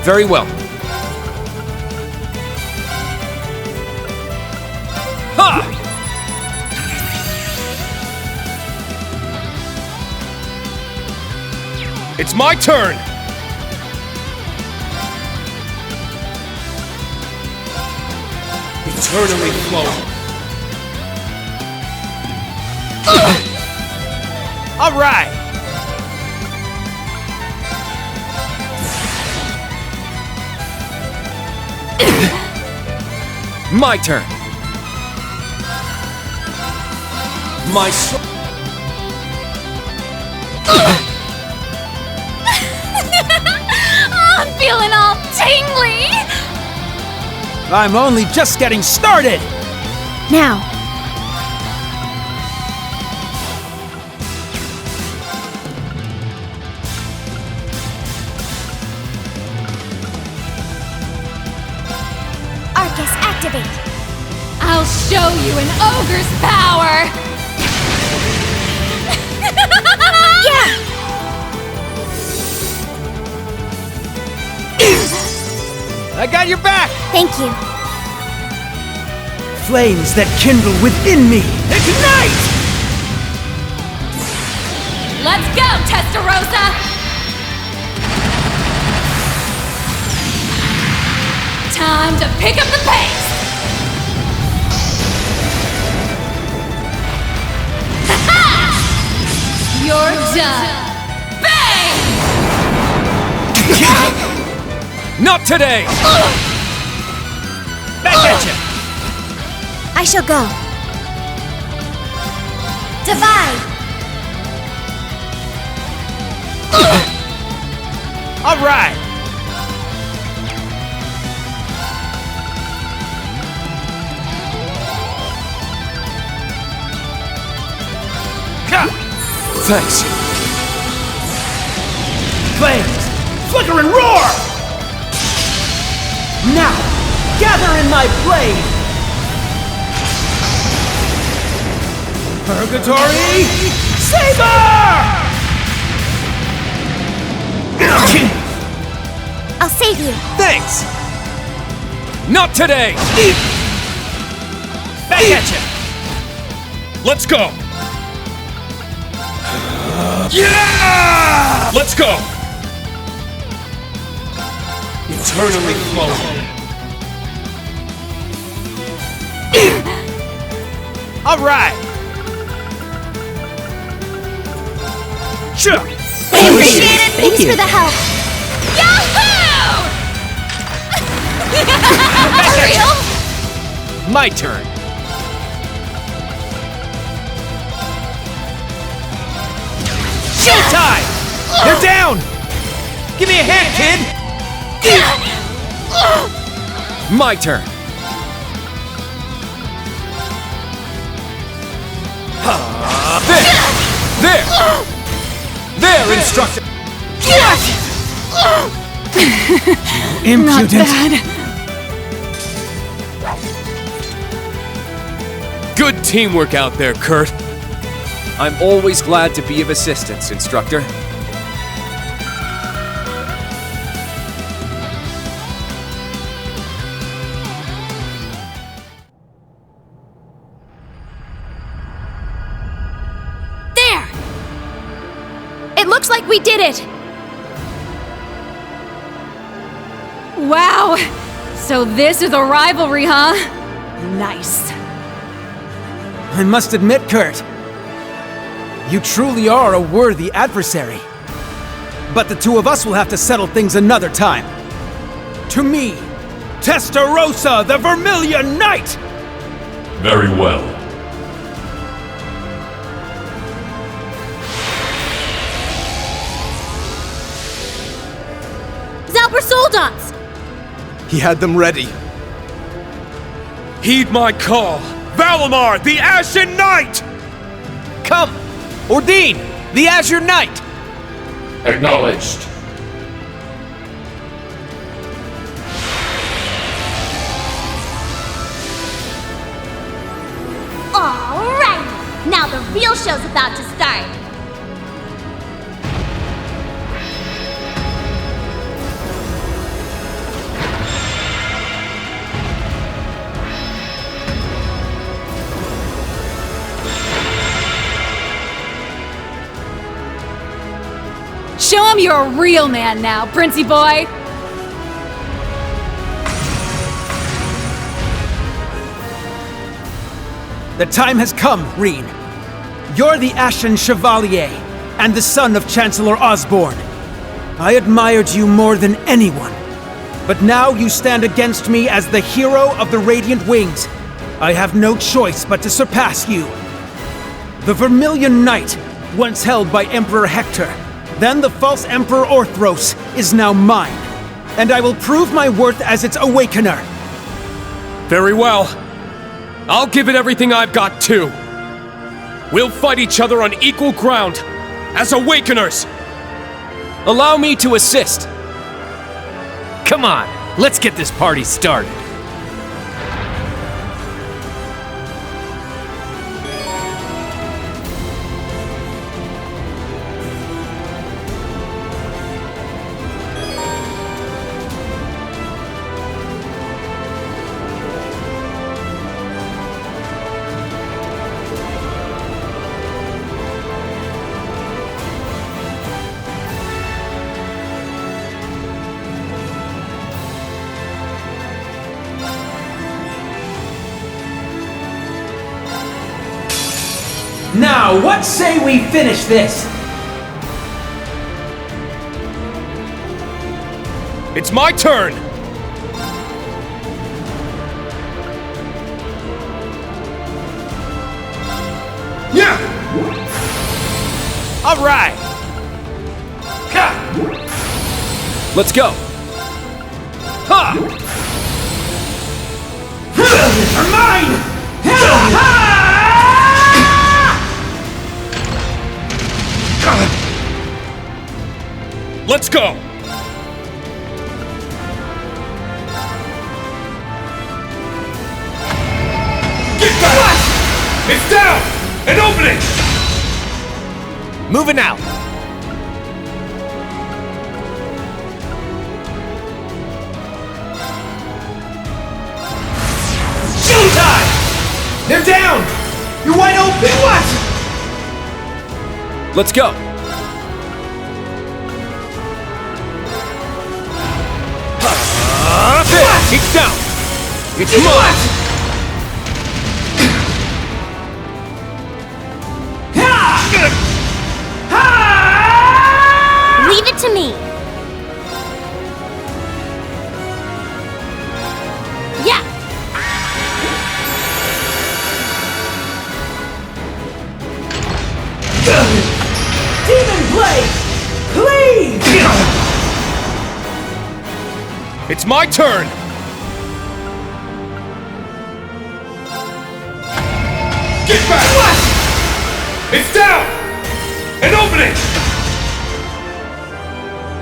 Very well. Ha! It's my turn! Eternally flowing. All right! My turn. My soul. I'm feeling all tingly! I'm only just getting started! Now. Arcus, activate! I'll show you an ogre's power! Yeah! I got your back! Thank you. Flames that kindle within me, ignite! Let's go, Testarossa! Time to pick up the pace! Ha-ha! You're done! Bang! Not today! Back at you! I shall go. Divide! All right! Thanks. Flames! Flicker and roar! Now! gather in my blade! Purgatory Saber! I'll save you. Thanks! Not today! Back at you! Let's go! Yeah! Let's go! Eternally flowing. All right! Sure! Appreciate it! Thanks for the help! For real? My turn. Showtime! They're down! Give me a hand, kid! My turn. There, instructor. Impudent. Not bad. Good teamwork out there, Kurt. I'm always glad to be of assistance, instructor. There! It looks like we did it! Wow! So this is a rivalry, huh? Nice. I must admit, Kurt, you truly are a worthy adversary. But the two of us will have to settle things another time. To me, Testarossa, the Vermilion Knight! Very well. Zalper Soldans! He had them ready. Heed my call! Valimar, the Ashen Knight! Come! Ordine, the Azure Knight! Acknowledged. Alright! Now the real show's about to start! Show him you're a real man now, Princey boy! The time has come, Reen. You're the Ashen Chevalier and the son of Chancellor Osborne. I admired you more than anyone. But now you stand against me as the hero of the Radiant Wings. I have no choice but to surpass you. The Vermilion Knight, once held by Emperor Hector, then the false Emperor Orthros, is now mine. And I will prove my worth as its awakener. Very well. I'll give it everything I've got, too. We'll fight each other on equal ground, as awakeners. Allow me to assist. Come on, let's get this party started. Now, what say we finish this? It's my turn! Yeah! All right! Let's go! Ha! You're mine! Let's go! It's down! An opening! Moving out! Showtime! They're down! You're wide open! What? Let's go! It's down! It's mine! Leave it to me! Yeah! Demon Blade! Please! It's my turn! Get back! What? It's down! An opening!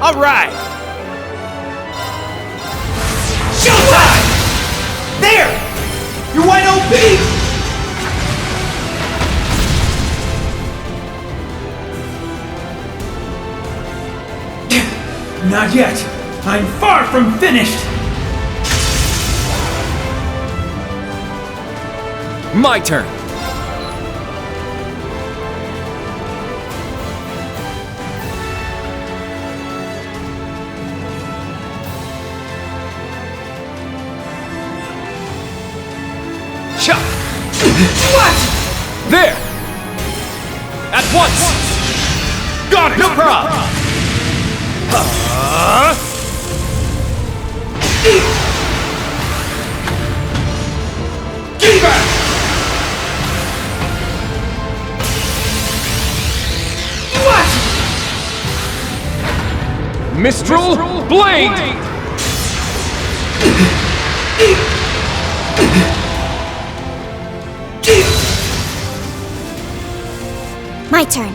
All right! Showtime! There! You're wide open! Not yet. I'm far from finished. My turn! Shot! What? There! At once! Got it! No problem! Get back! What? Mistral Blade! My turn.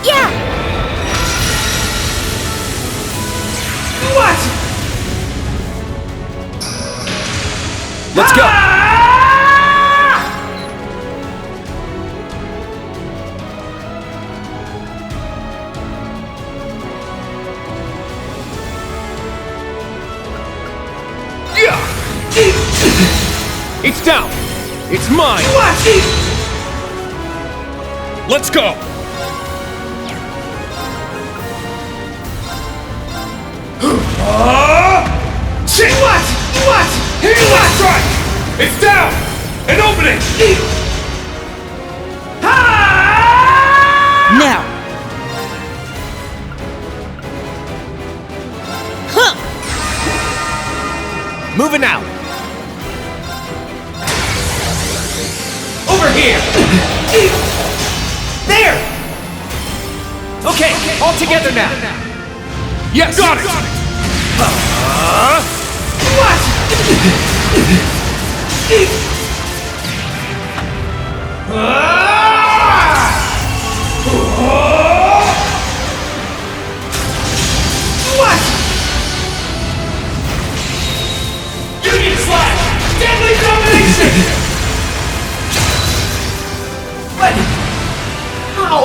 Yeah! What? Let's go! It's down! It's mine! What? Let's go! Shit! What? What? Here's the last strike! It's down! An opening! Now! Moving out! Over here! There! Okay, all together now! Yes! Got it! What? What? Union Slash! Deadly Domination! What? How?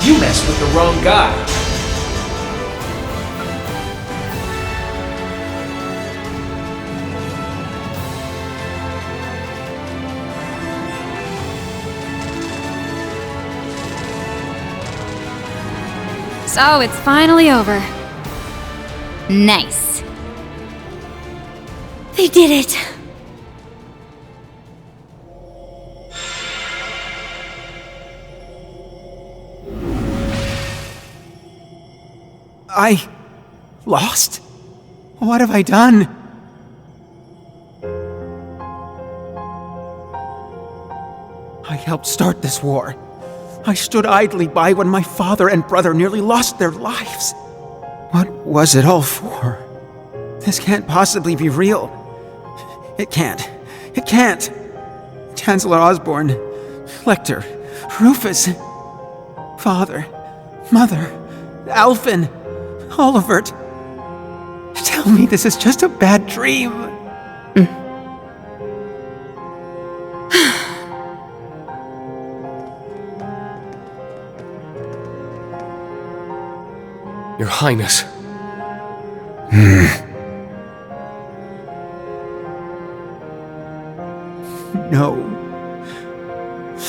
You messed with the wrong guy. So it's finally over. Nice. They did it. I lost? What have I done? I helped start this war. I stood idly by when my father and brother nearly lost their lives. What was it all for? This can't possibly be real. It can't. It can't. Chancellor Osborne, Lecter, Rufus. Father, Mother, Alphen, Olivert. Tell me this is just a bad dream. Your Highness. No.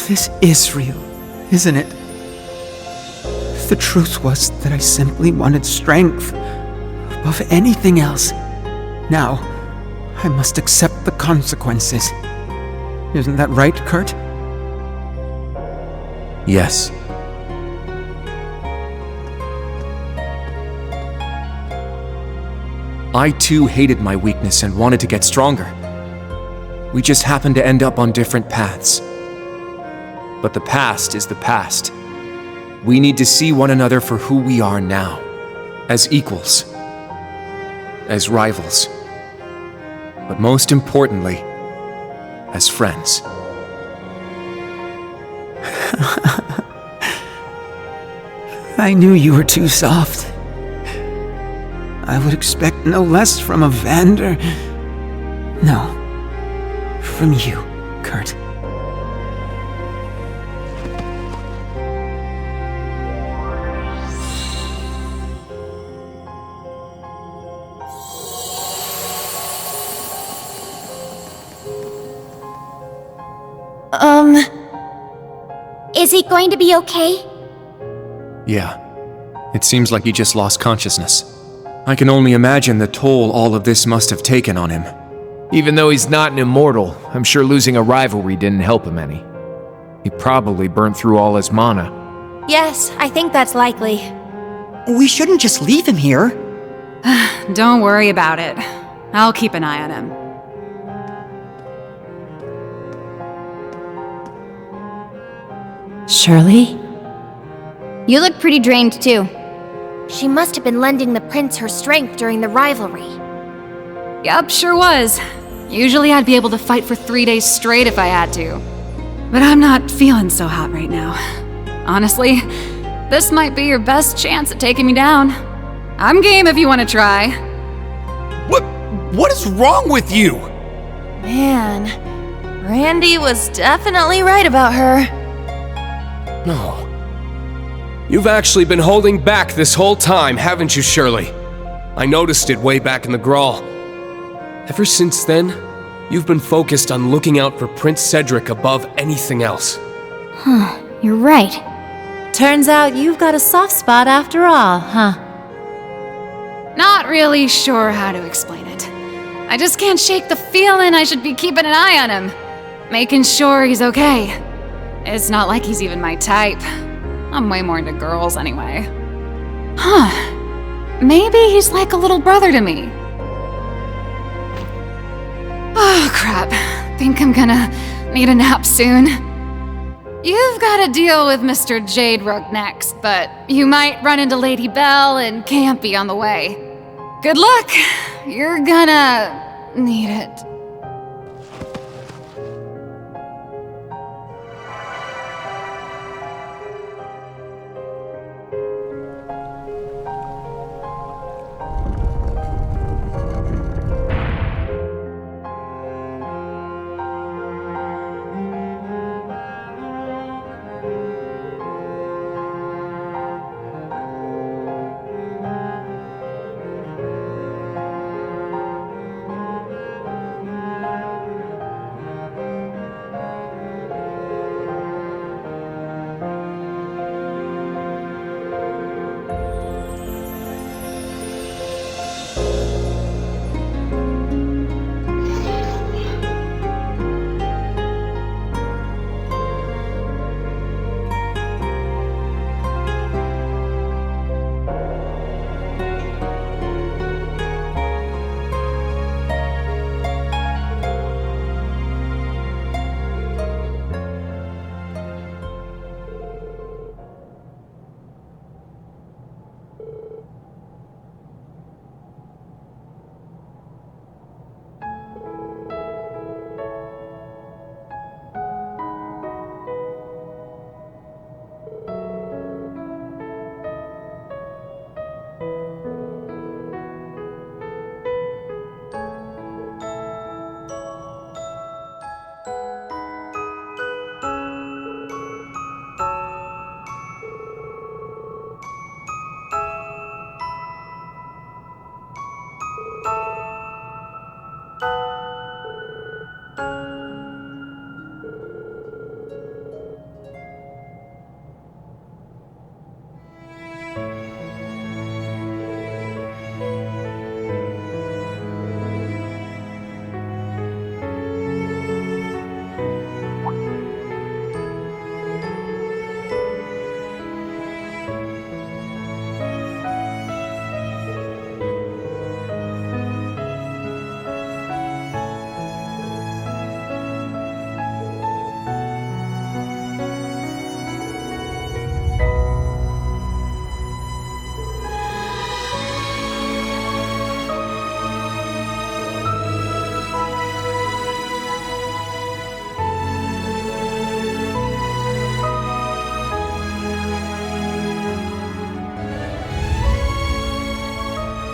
This is real, isn't it? The truth was that I simply wanted strength above anything else. Now, I must accept the consequences. Isn't that right, Kurt? Yes. I too hated my weakness and wanted to get stronger. We just happened to end up on different paths. But the past is the past. We need to see one another for who we are now. As equals. As rivals. But most importantly, as friends. I knew you were too soft. I would expect no less from a Vander. No. From you, Kurt. Is he going to be okay? Yeah. It seems like he just lost consciousness. I can only imagine the toll all of this must have taken on him. Even though he's not an immortal, I'm sure losing a rivalry didn't help him any. He probably burnt through all his mana. Yes, I think that's likely. We shouldn't just leave him here. Don't worry about it. I'll keep an eye on him. Shirley? You look pretty drained too. She must have been lending the prince her strength during the rivalry. Yup, sure was. Usually I'd be able to fight for 3 days straight if I had to. But I'm not feeling so hot right now. Honestly, this might be your best chance at taking me down. I'm game if you want to try. What is wrong with you? Man, Randy was definitely right about her. No. You've actually been holding back this whole time, haven't you, Shirley? I noticed it way back in the Grawl. Ever since then, you've been focused on looking out for Prince Cedric above anything else. Huh, you're right. Turns out you've got a soft spot after all, huh? Not really sure how to explain it. I just can't shake the feeling I should be keeping an eye on him. Making sure he's okay. It's not like he's even my type. I'm way more into girls anyway. Huh. Maybe he's like a little brother to me. Oh, crap. Think I'm gonna need a nap soon. You've got to deal with Mr. Jade Rug next, but you might run into Lady Belle and Campy on the way. Good luck. You're gonna need it.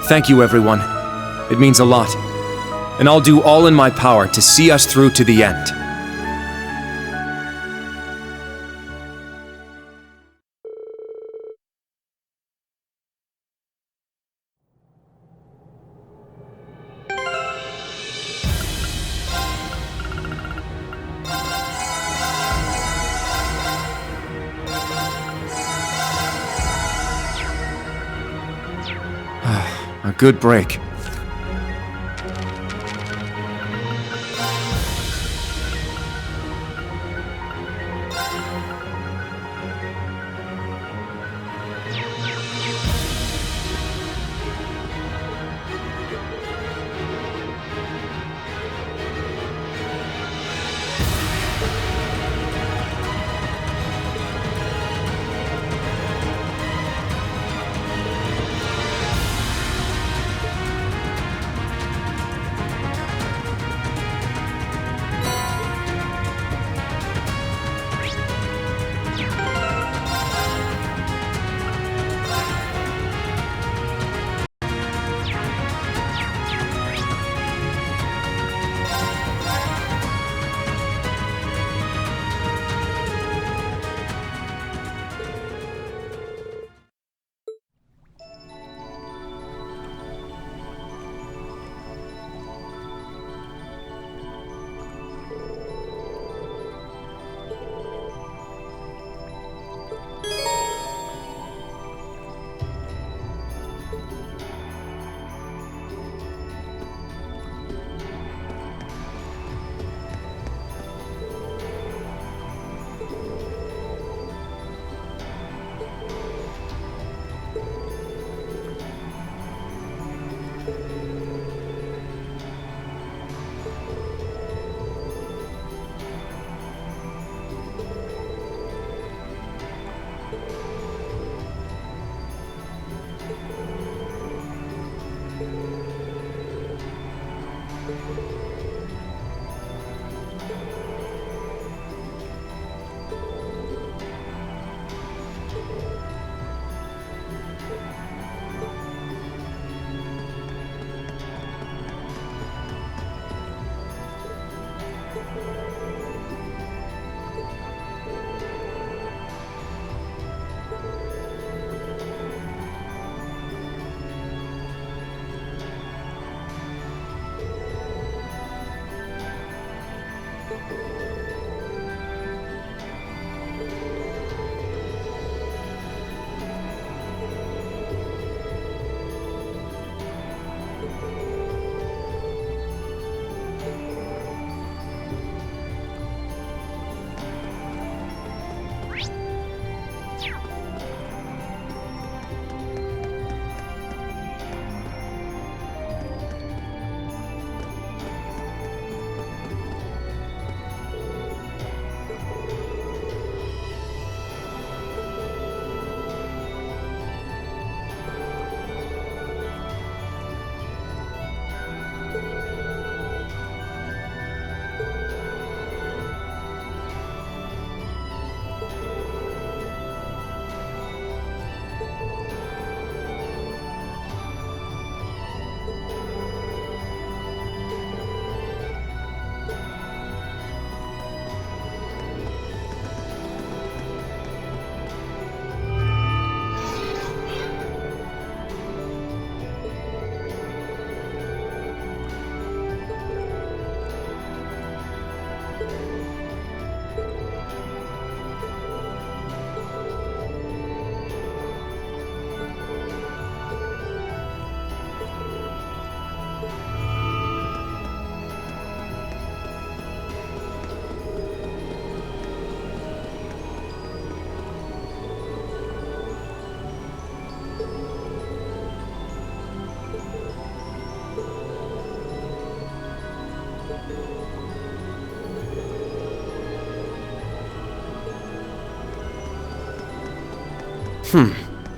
Thank you, everyone. It means a lot. And I'll do all in my power to see us through to the end. A good break.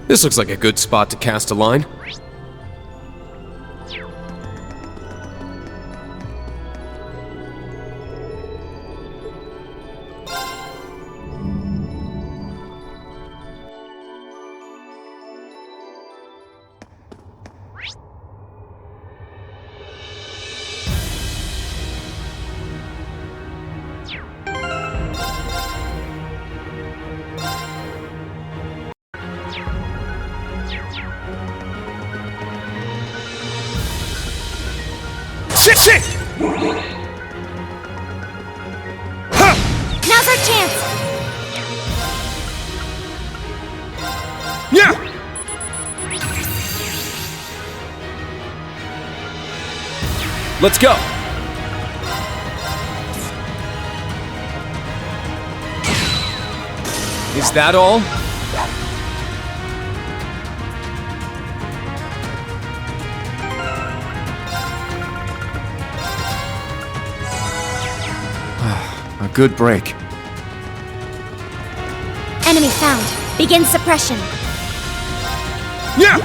This looks like a good spot to cast a line. Shit! Now's our chance! Yeah! Let's go! Is that all? A good break. Enemy found. Begin suppression. Yeah!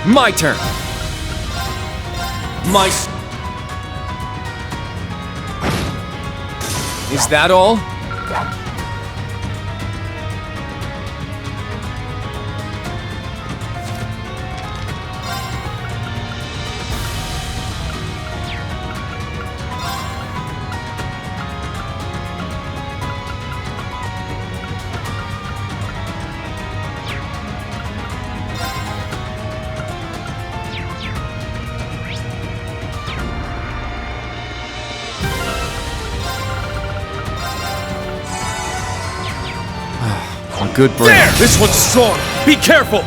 My turn! My... Is that all? A good break. There! This one's strong! Be careful!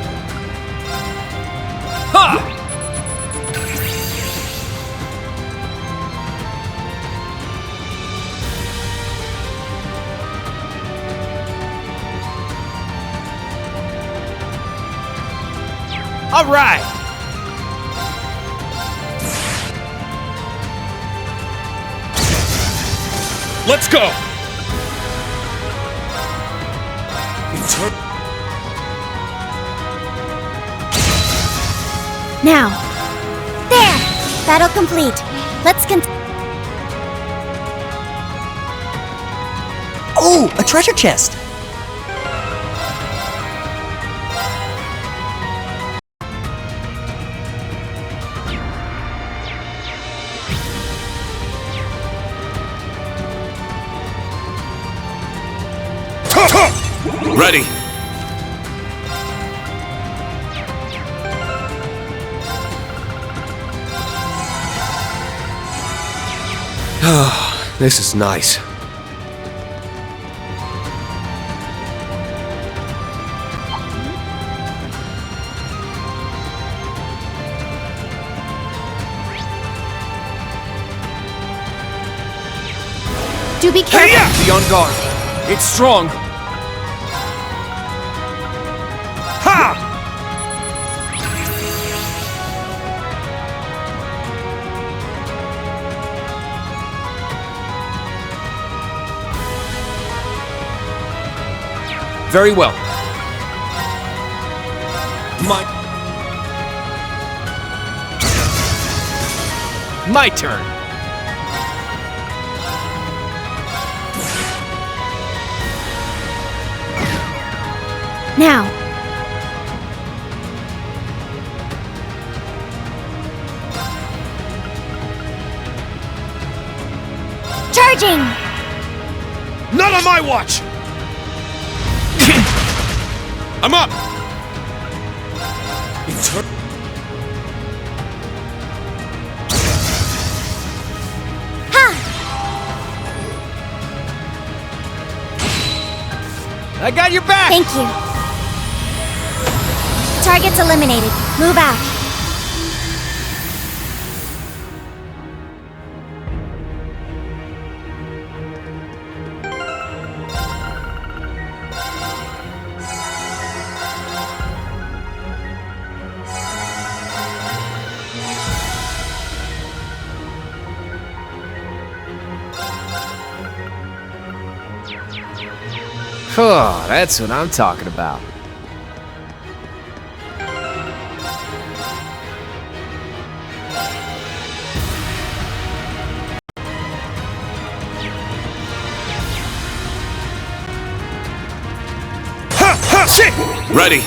Ha! All right! Let's go! Now. There! Battle complete. Let's Oh, a treasure chest! Ready! This is nice. Do be careful! Hey, be on guard. It's strong. Ha! Very well. My turn. Now. Charging! Not on my watch! I'm up! Ha! I got your back! Thank you. Targets eliminated. Move out. Oh, that's what I'm talking about. Ready.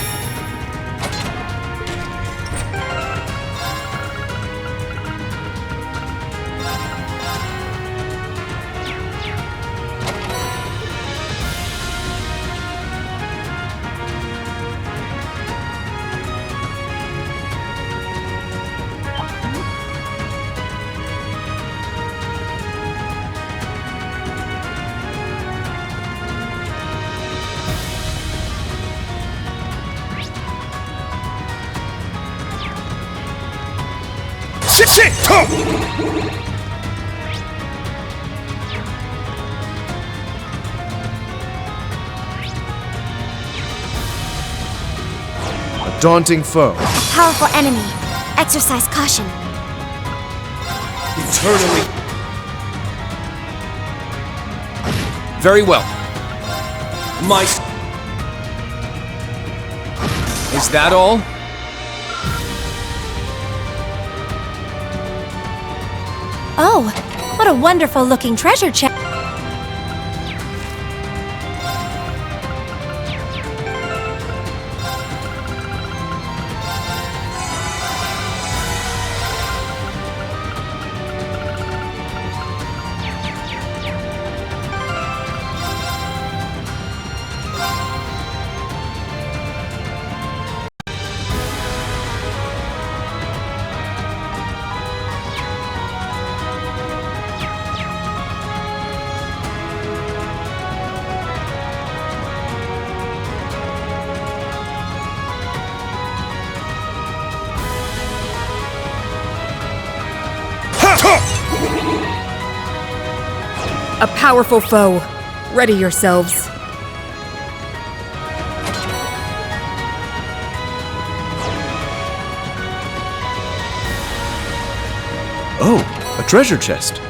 A daunting foe. A powerful enemy. Exercise caution. Eternally. Very well. Is that all? Oh, what a wonderful looking treasure chest. A powerful foe. Ready yourselves. Oh, a treasure chest.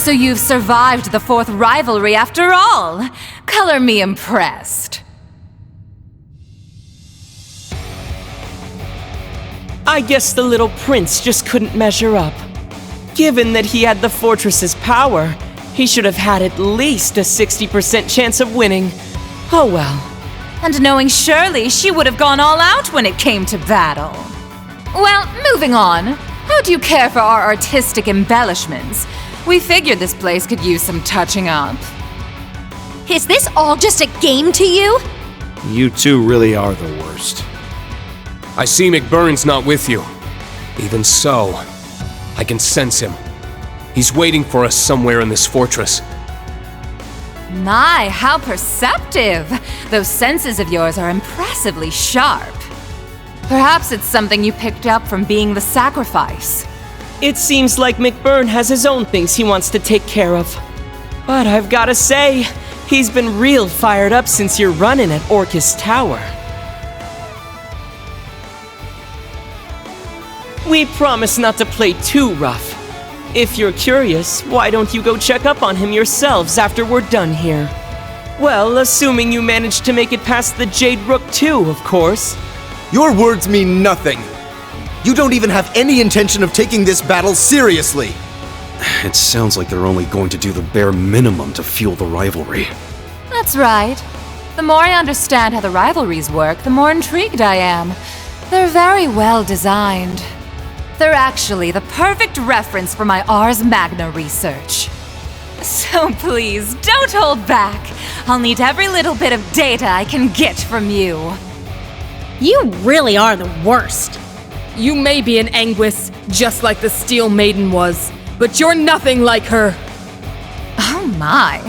So you've survived the 4th rivalry after all. Color me impressed. I guess the little prince just couldn't measure up. Given that he had the fortress's power, he should have had at least a 60% chance of winning. Oh well. And knowing Shirley, she would have gone all out when it came to battle. Well, moving on. How do you care for our artistic embellishments? We figured this place could use some touching up. Is this all just a game to you? You two really are the worst. I see McBurn's not with you. Even so, I can sense him. He's waiting for us somewhere in this fortress. My, how perceptive! Those senses of yours are impressively sharp. Perhaps it's something you picked up from being the sacrifice. It seems like McBurn has his own things he wants to take care of. But I've gotta say, he's been real fired up since your run-in at Orcus Tower. We promise not to play too rough. If you're curious, why don't you go check up on him yourselves after we're done here? Well, assuming you managed to make it past the Jade Rook too, of course. Your words mean nothing. You don't even have any intention of taking this battle seriously. It sounds like they're only going to do the bare minimum to fuel the rivalry. That's right. The more I understand how the rivalries work, the more intrigued I am. They're very well designed. They're actually the perfect reference for my Ars Magna research. So please, don't hold back. I'll need every little bit of data I can get from you. You really are the worst. You may be an Anguis, just like the Steel Maiden was, but you're nothing like her. Oh my.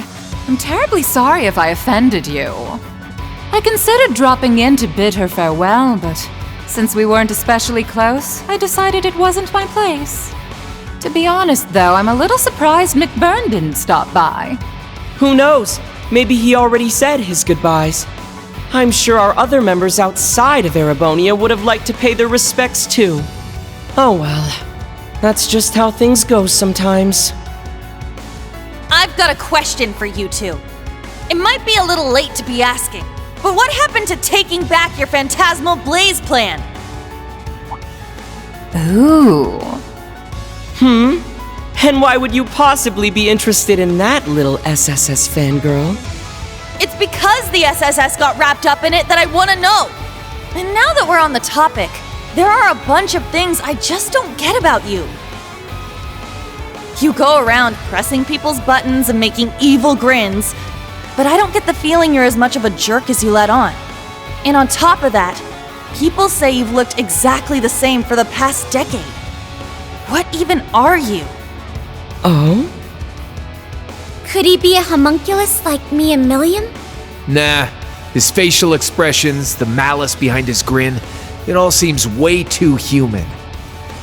I'm terribly sorry if I offended you. I considered dropping in to bid her farewell, but since we weren't especially close, I decided it wasn't my place. To be honest, though, I'm a little surprised McBurn didn't stop by. Who knows? Maybe he already said his goodbyes. I'm sure our other members outside of Erebonia would have liked to pay their respects too. Oh well, that's just how things go sometimes. I've got a question for you two. It might be a little late to be asking, but what happened to taking back your Phantasmal Blaze plan? Ooh. And why would you possibly be interested in that, little SSS fangirl? It's because the SSS got wrapped up in it that I want to know. And now that we're on the topic, there are a bunch of things I just don't get about you. You go around pressing people's buttons and making evil grins, but I don't get the feeling you're as much of a jerk as you let on. And on top of that, people say you've looked exactly the same for the past decade. What even are you? Oh? Could he be a homunculus like me and Milliam? Nah. His facial expressions, the malice behind his grin, it all seems way too human.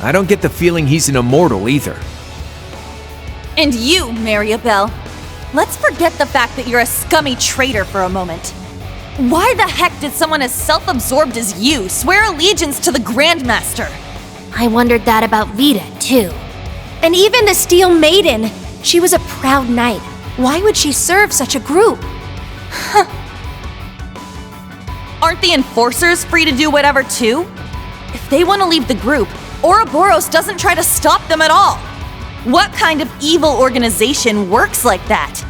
I don't get the feeling he's an immortal either. And you, Mariabelle. Let's forget the fact that you're a scummy traitor for a moment. Why the heck did someone as self-absorbed as you swear allegiance to the Grandmaster? I wondered that about Vita, too. And even the Steel Maiden. She was a proud knight. Why would she serve such a group? Aren't the Enforcers free to do whatever too? If they want to leave the group, Ouroboros doesn't try to stop them at all. What kind of evil organization works like that?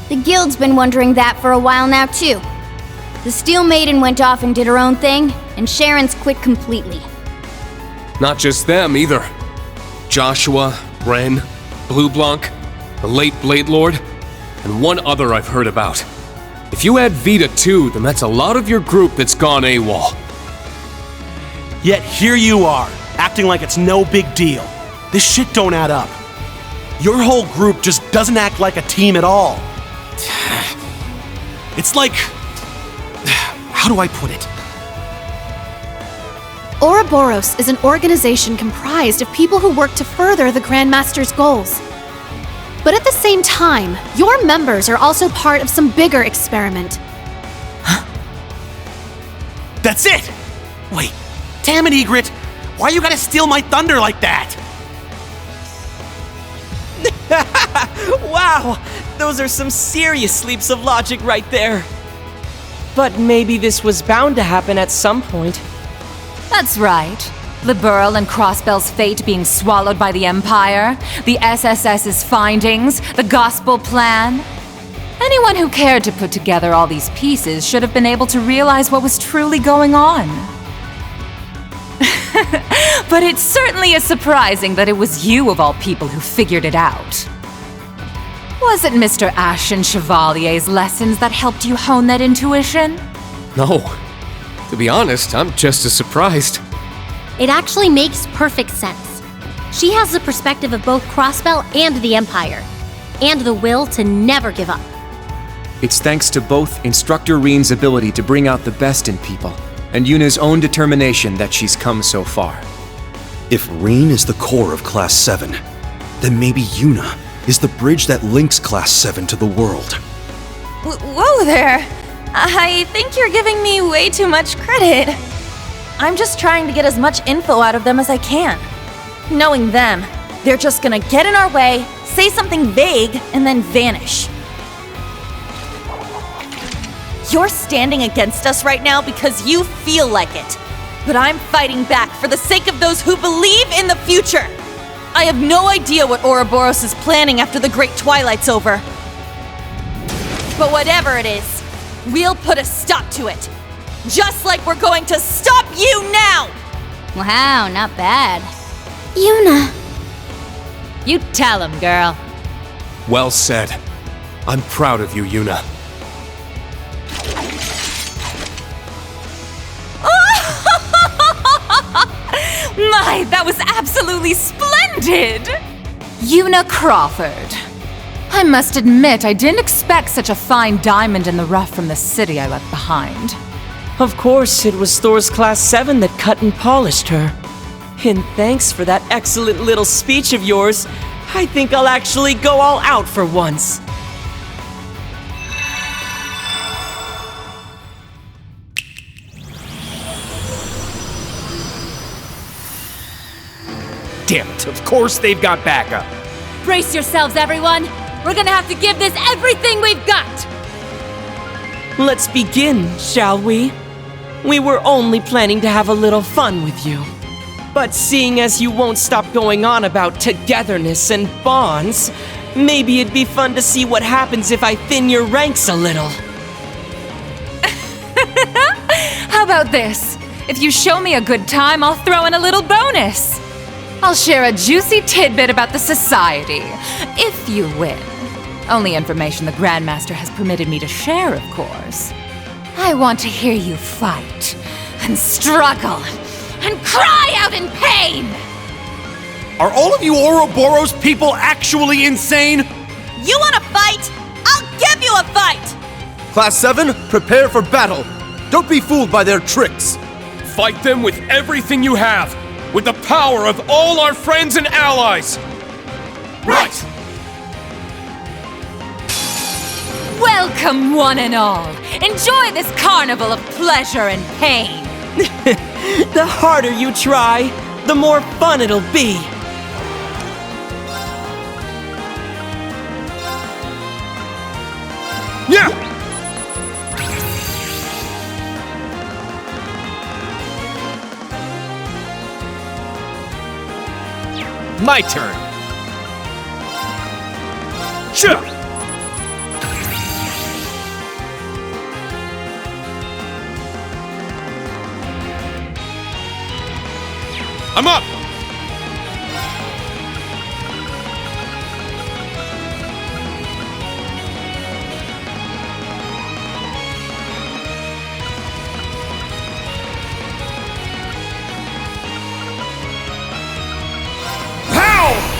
The Guild's been wondering that for a while now, too. The Steel Maiden went off and did her own thing, and Sharon's quit completely. Not just them, either. Joshua, Ren, Blue Blanc, the late Blade Lord, and one other I've heard about. If you add Vita too, then that's a lot of your group that's gone AWOL. Yet here you are, acting like it's no big deal. This shit don't add up. Your whole group just doesn't act like a team at all. It's like... how do I put it? Ouroboros is an organization comprised of people who work to further the Grandmaster's goals. But at the same time, your members are also part of some bigger experiment. That's it! Wait, Damn it, Egret! Why you gotta steal my thunder like that? Wow! Those are some serious leaps of logic right there. But maybe this was bound to happen at some point. That's right. Liberl and Crossbell's fate being swallowed by the Empire, the SSS's findings, the Gospel Plan. Anyone who cared to put together all these pieces should have been able to realize what was truly going on. But it certainly is surprising that it was you of all people who figured it out. Was it Mr. Ashen Chevalier's lessons that helped you hone that intuition? No. To be honest, I'm just as surprised. It actually makes perfect sense. She has the perspective of both Crossbell and the Empire, and the will to never give up. It's thanks to both Instructor Reen's ability to bring out the best in people, and Yuna's own determination that she's come so far. If Reen is the core of Class 7, then maybe Yuna is the bridge that links Class 7 to the world. Whoa there! I think you're giving me way too much credit. I'm just trying to get as much info out of them as I can. Knowing them, they're just gonna get in our way, say something vague, and then vanish. You're standing against us right now because you feel like it. But I'm fighting back for the sake of those who believe in the future. I have no idea what Ouroboros is planning after the Great Twilight's over. But whatever it is, we'll put a stop to it. Just like we're going to stop you now! Wow, not bad. Yuna. You tell him, girl. Well said. I'm proud of you, Yuna. My, that was absolutely splendid! Yuna Crawford. I must admit, I didn't expect such a fine diamond in the rough from the city I left behind. Of course, it was Thor's Class 7 that cut and polished her. And thanks for that excellent little speech of yours. I think I'll actually go all out for once. Damn it, of course they've got backup. Brace yourselves, everyone! We're gonna have to give this everything we've got! Let's begin, shall we? We were only planning to have a little fun with you. But seeing as you won't stop going on about togetherness and bonds, maybe it'd be fun to see what happens if I thin your ranks a little. How about this? If you show me a good time, I'll throw in a little bonus. I'll share a juicy tidbit about the Society, if you win. Only information the Grandmaster has permitted me to share, of course. I want to hear you fight, and struggle, and cry out in pain! Are all of you Ouroboros people actually insane? You wanna fight? I'll give you a fight! Class 7, prepare for battle. Don't be fooled by their tricks. Fight them with everything you have, with the power of all our friends and allies! Right! Welcome, one and all! Enjoy this carnival of pleasure and pain! The harder you try, the more fun it'll be! Yeah! My turn. Sure. I'm up!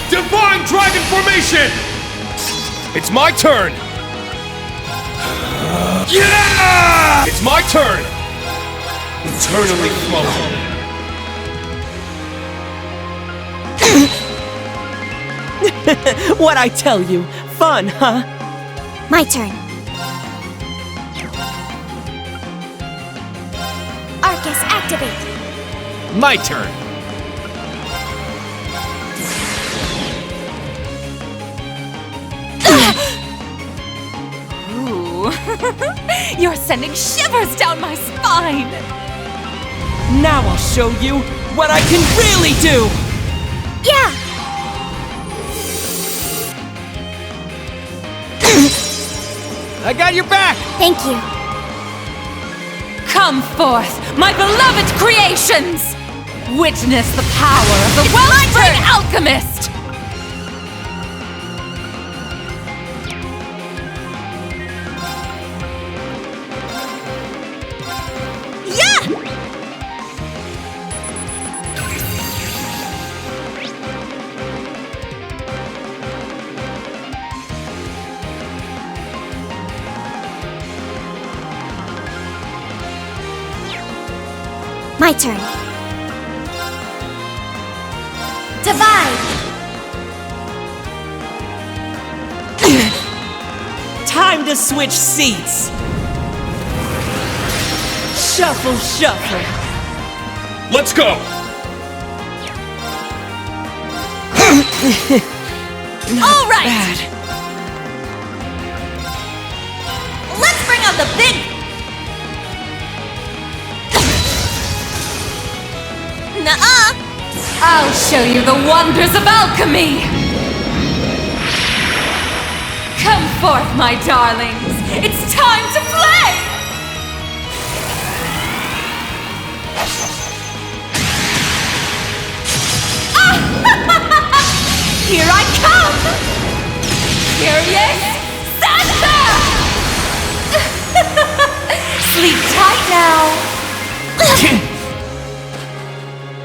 Divine Dragon Formation! It's my turn! Yeah! It's my turn! Eternally flowing. What'd I tell you? Fun, huh? My turn. Arcus, activate! My turn. Ooh. You're sending shivers down my spine! Now I'll show you what I can really do! Yeah! I got your back! Thank you. Come forth, my beloved creations! Witness the power of the wellspring alchemist! My turn. Divide! Time to switch seats! Shuffle, shuffle. Let's go! All right! Let's bring out the big... Nuh-uh! I'll show you the wonders of alchemy! Come forth, my darlings! It's time to play! Here I come! Curious Santa! Sleep tight now!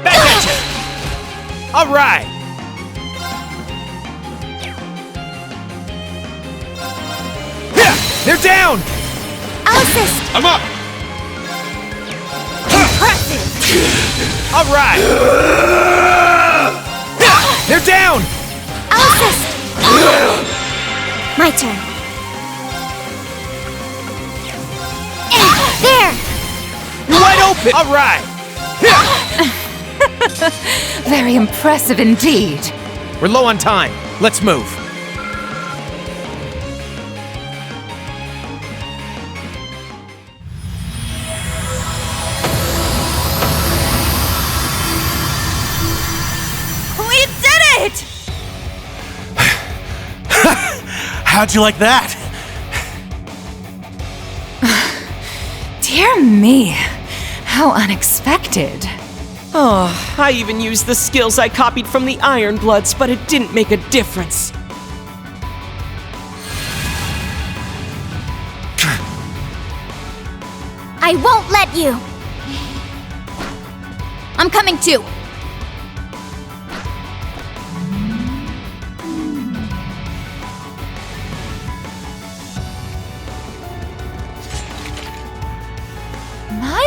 Back at you! All right! Yeah, they're down! I'll assist! I'm up! Impressive! All right! Yeah, they're down! I'll assist! My turn. There! You're wide open! All right! Very impressive indeed. We're low on time. Let's move. We did it! How'd you like that? Dear me, how unexpected. Oh, I even used the skills I copied from the Iron Bloods, but it didn't make a difference. I won't let you! I'm coming too!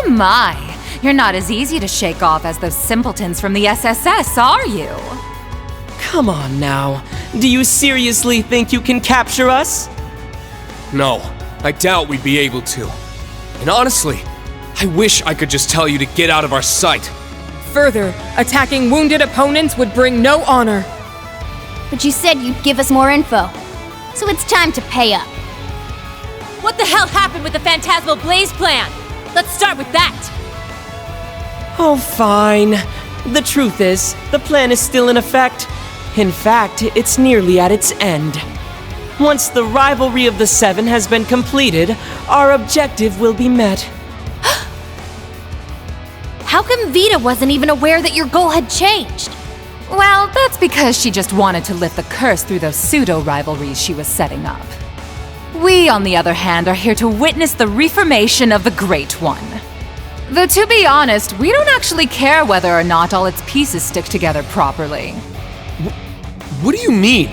My, you're not as easy to shake off as those simpletons from the SSS, are you? Come on now. Do you seriously think you can capture us? No, I doubt we'd be able to. And honestly, I wish I could just tell you to get out of our sight. Further, attacking wounded opponents would bring no honor. But you said you'd give us more info. So it's time to pay up. What the hell happened with the Phantasmal Blaze plan? Let's start with that! Oh, fine. The truth is, the plan is still in effect. In fact, it's nearly at its end. Once the rivalry of the Seven has been completed, our objective will be met. How come Vita wasn't even aware that your goal had changed? Well, that's because she just wanted to lift the curse through those pseudo-rivalries she was setting up. We, on the other hand, are here to witness the reformation of the Great One. Though to be honest, we don't actually care whether or not all its pieces stick together properly. What do you mean?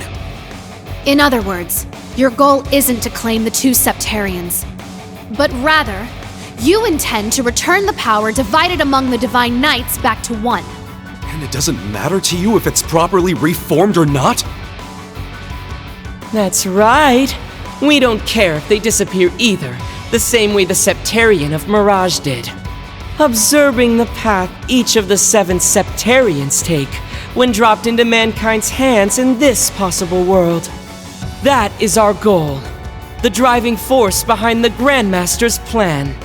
In other words, your goal isn't to claim the two Septarians, but rather, you intend to return the power divided among the Divine Knights back to one. And it doesn't matter to you if it's properly reformed or not? That's right. We don't care if they disappear either, the same way the Septarian of Mirage did. Observing the path each of the 7 Septarians take when dropped into mankind's hands in this possible world. That is our goal. The driving force behind the Grandmaster's plan.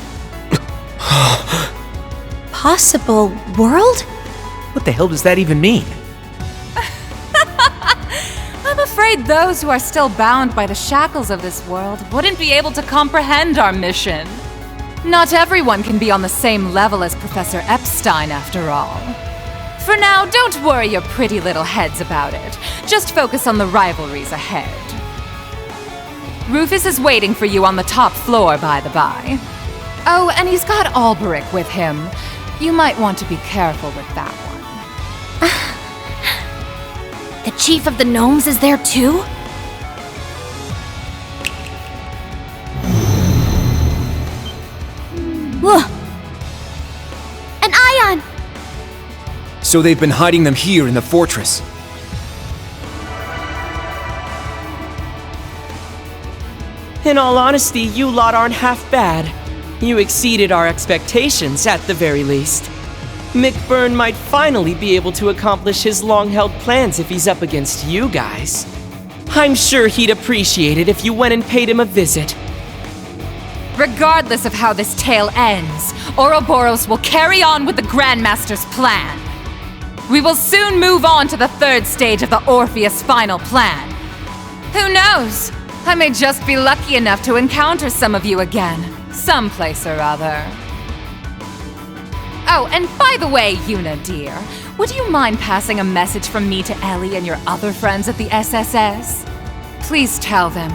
Possible world? What the hell does that even mean? I'm afraid those who are still bound by the shackles of this world wouldn't be able to comprehend our mission. Not everyone can be on the same level as Professor Epstein, after all. For now, don't worry your pretty little heads about it. Just focus on the rivalries ahead. Rufus is waiting for you on the top floor, by the by. Oh, and he's got Alberic with him. You might want to be careful with that one. The chief of the gnomes is there too? Whoa! An ion! So they've been hiding them here in the fortress. In all honesty, you lot aren't half bad. You exceeded our expectations, at the very least. Mick Byrne might finally be able to accomplish his long-held plans if he's up against you guys. I'm sure he'd appreciate it if you went and paid him a visit. Regardless of how this tale ends, Ouroboros will carry on with the Grandmaster's plan. We will soon move on to the 3rd stage of the Orpheus final plan. Who knows? I may just be lucky enough to encounter some of you again, someplace or other. Oh, and by the way, Yuna dear, would you mind passing a message from me to Ellie and your other friends at the SSS? Please tell them.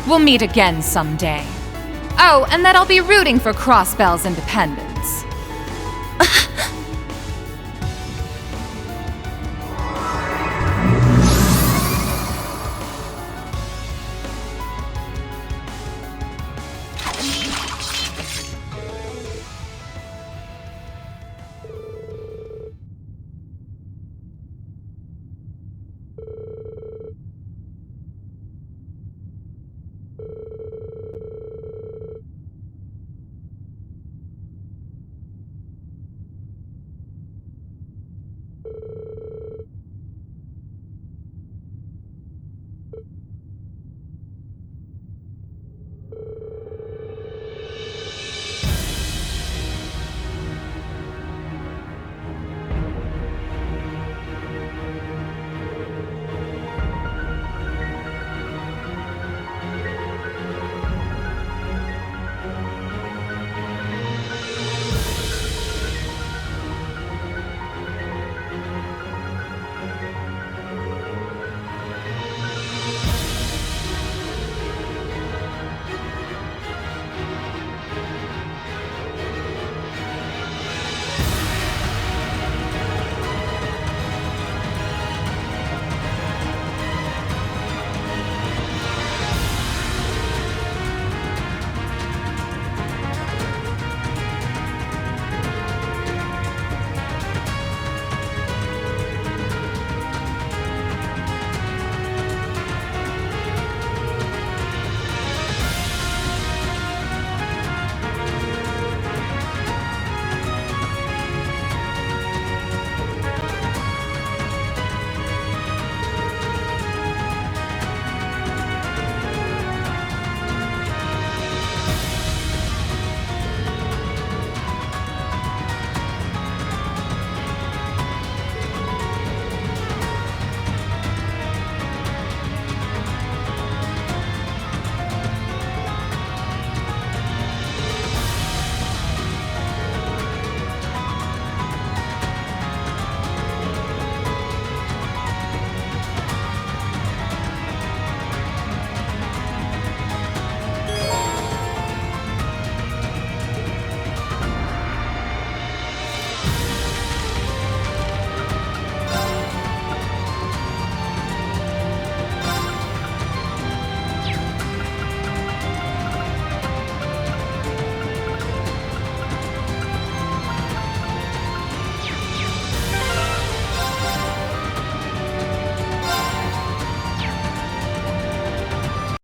We'll meet again someday. Oh, and that I'll be rooting for Crossbell's independence.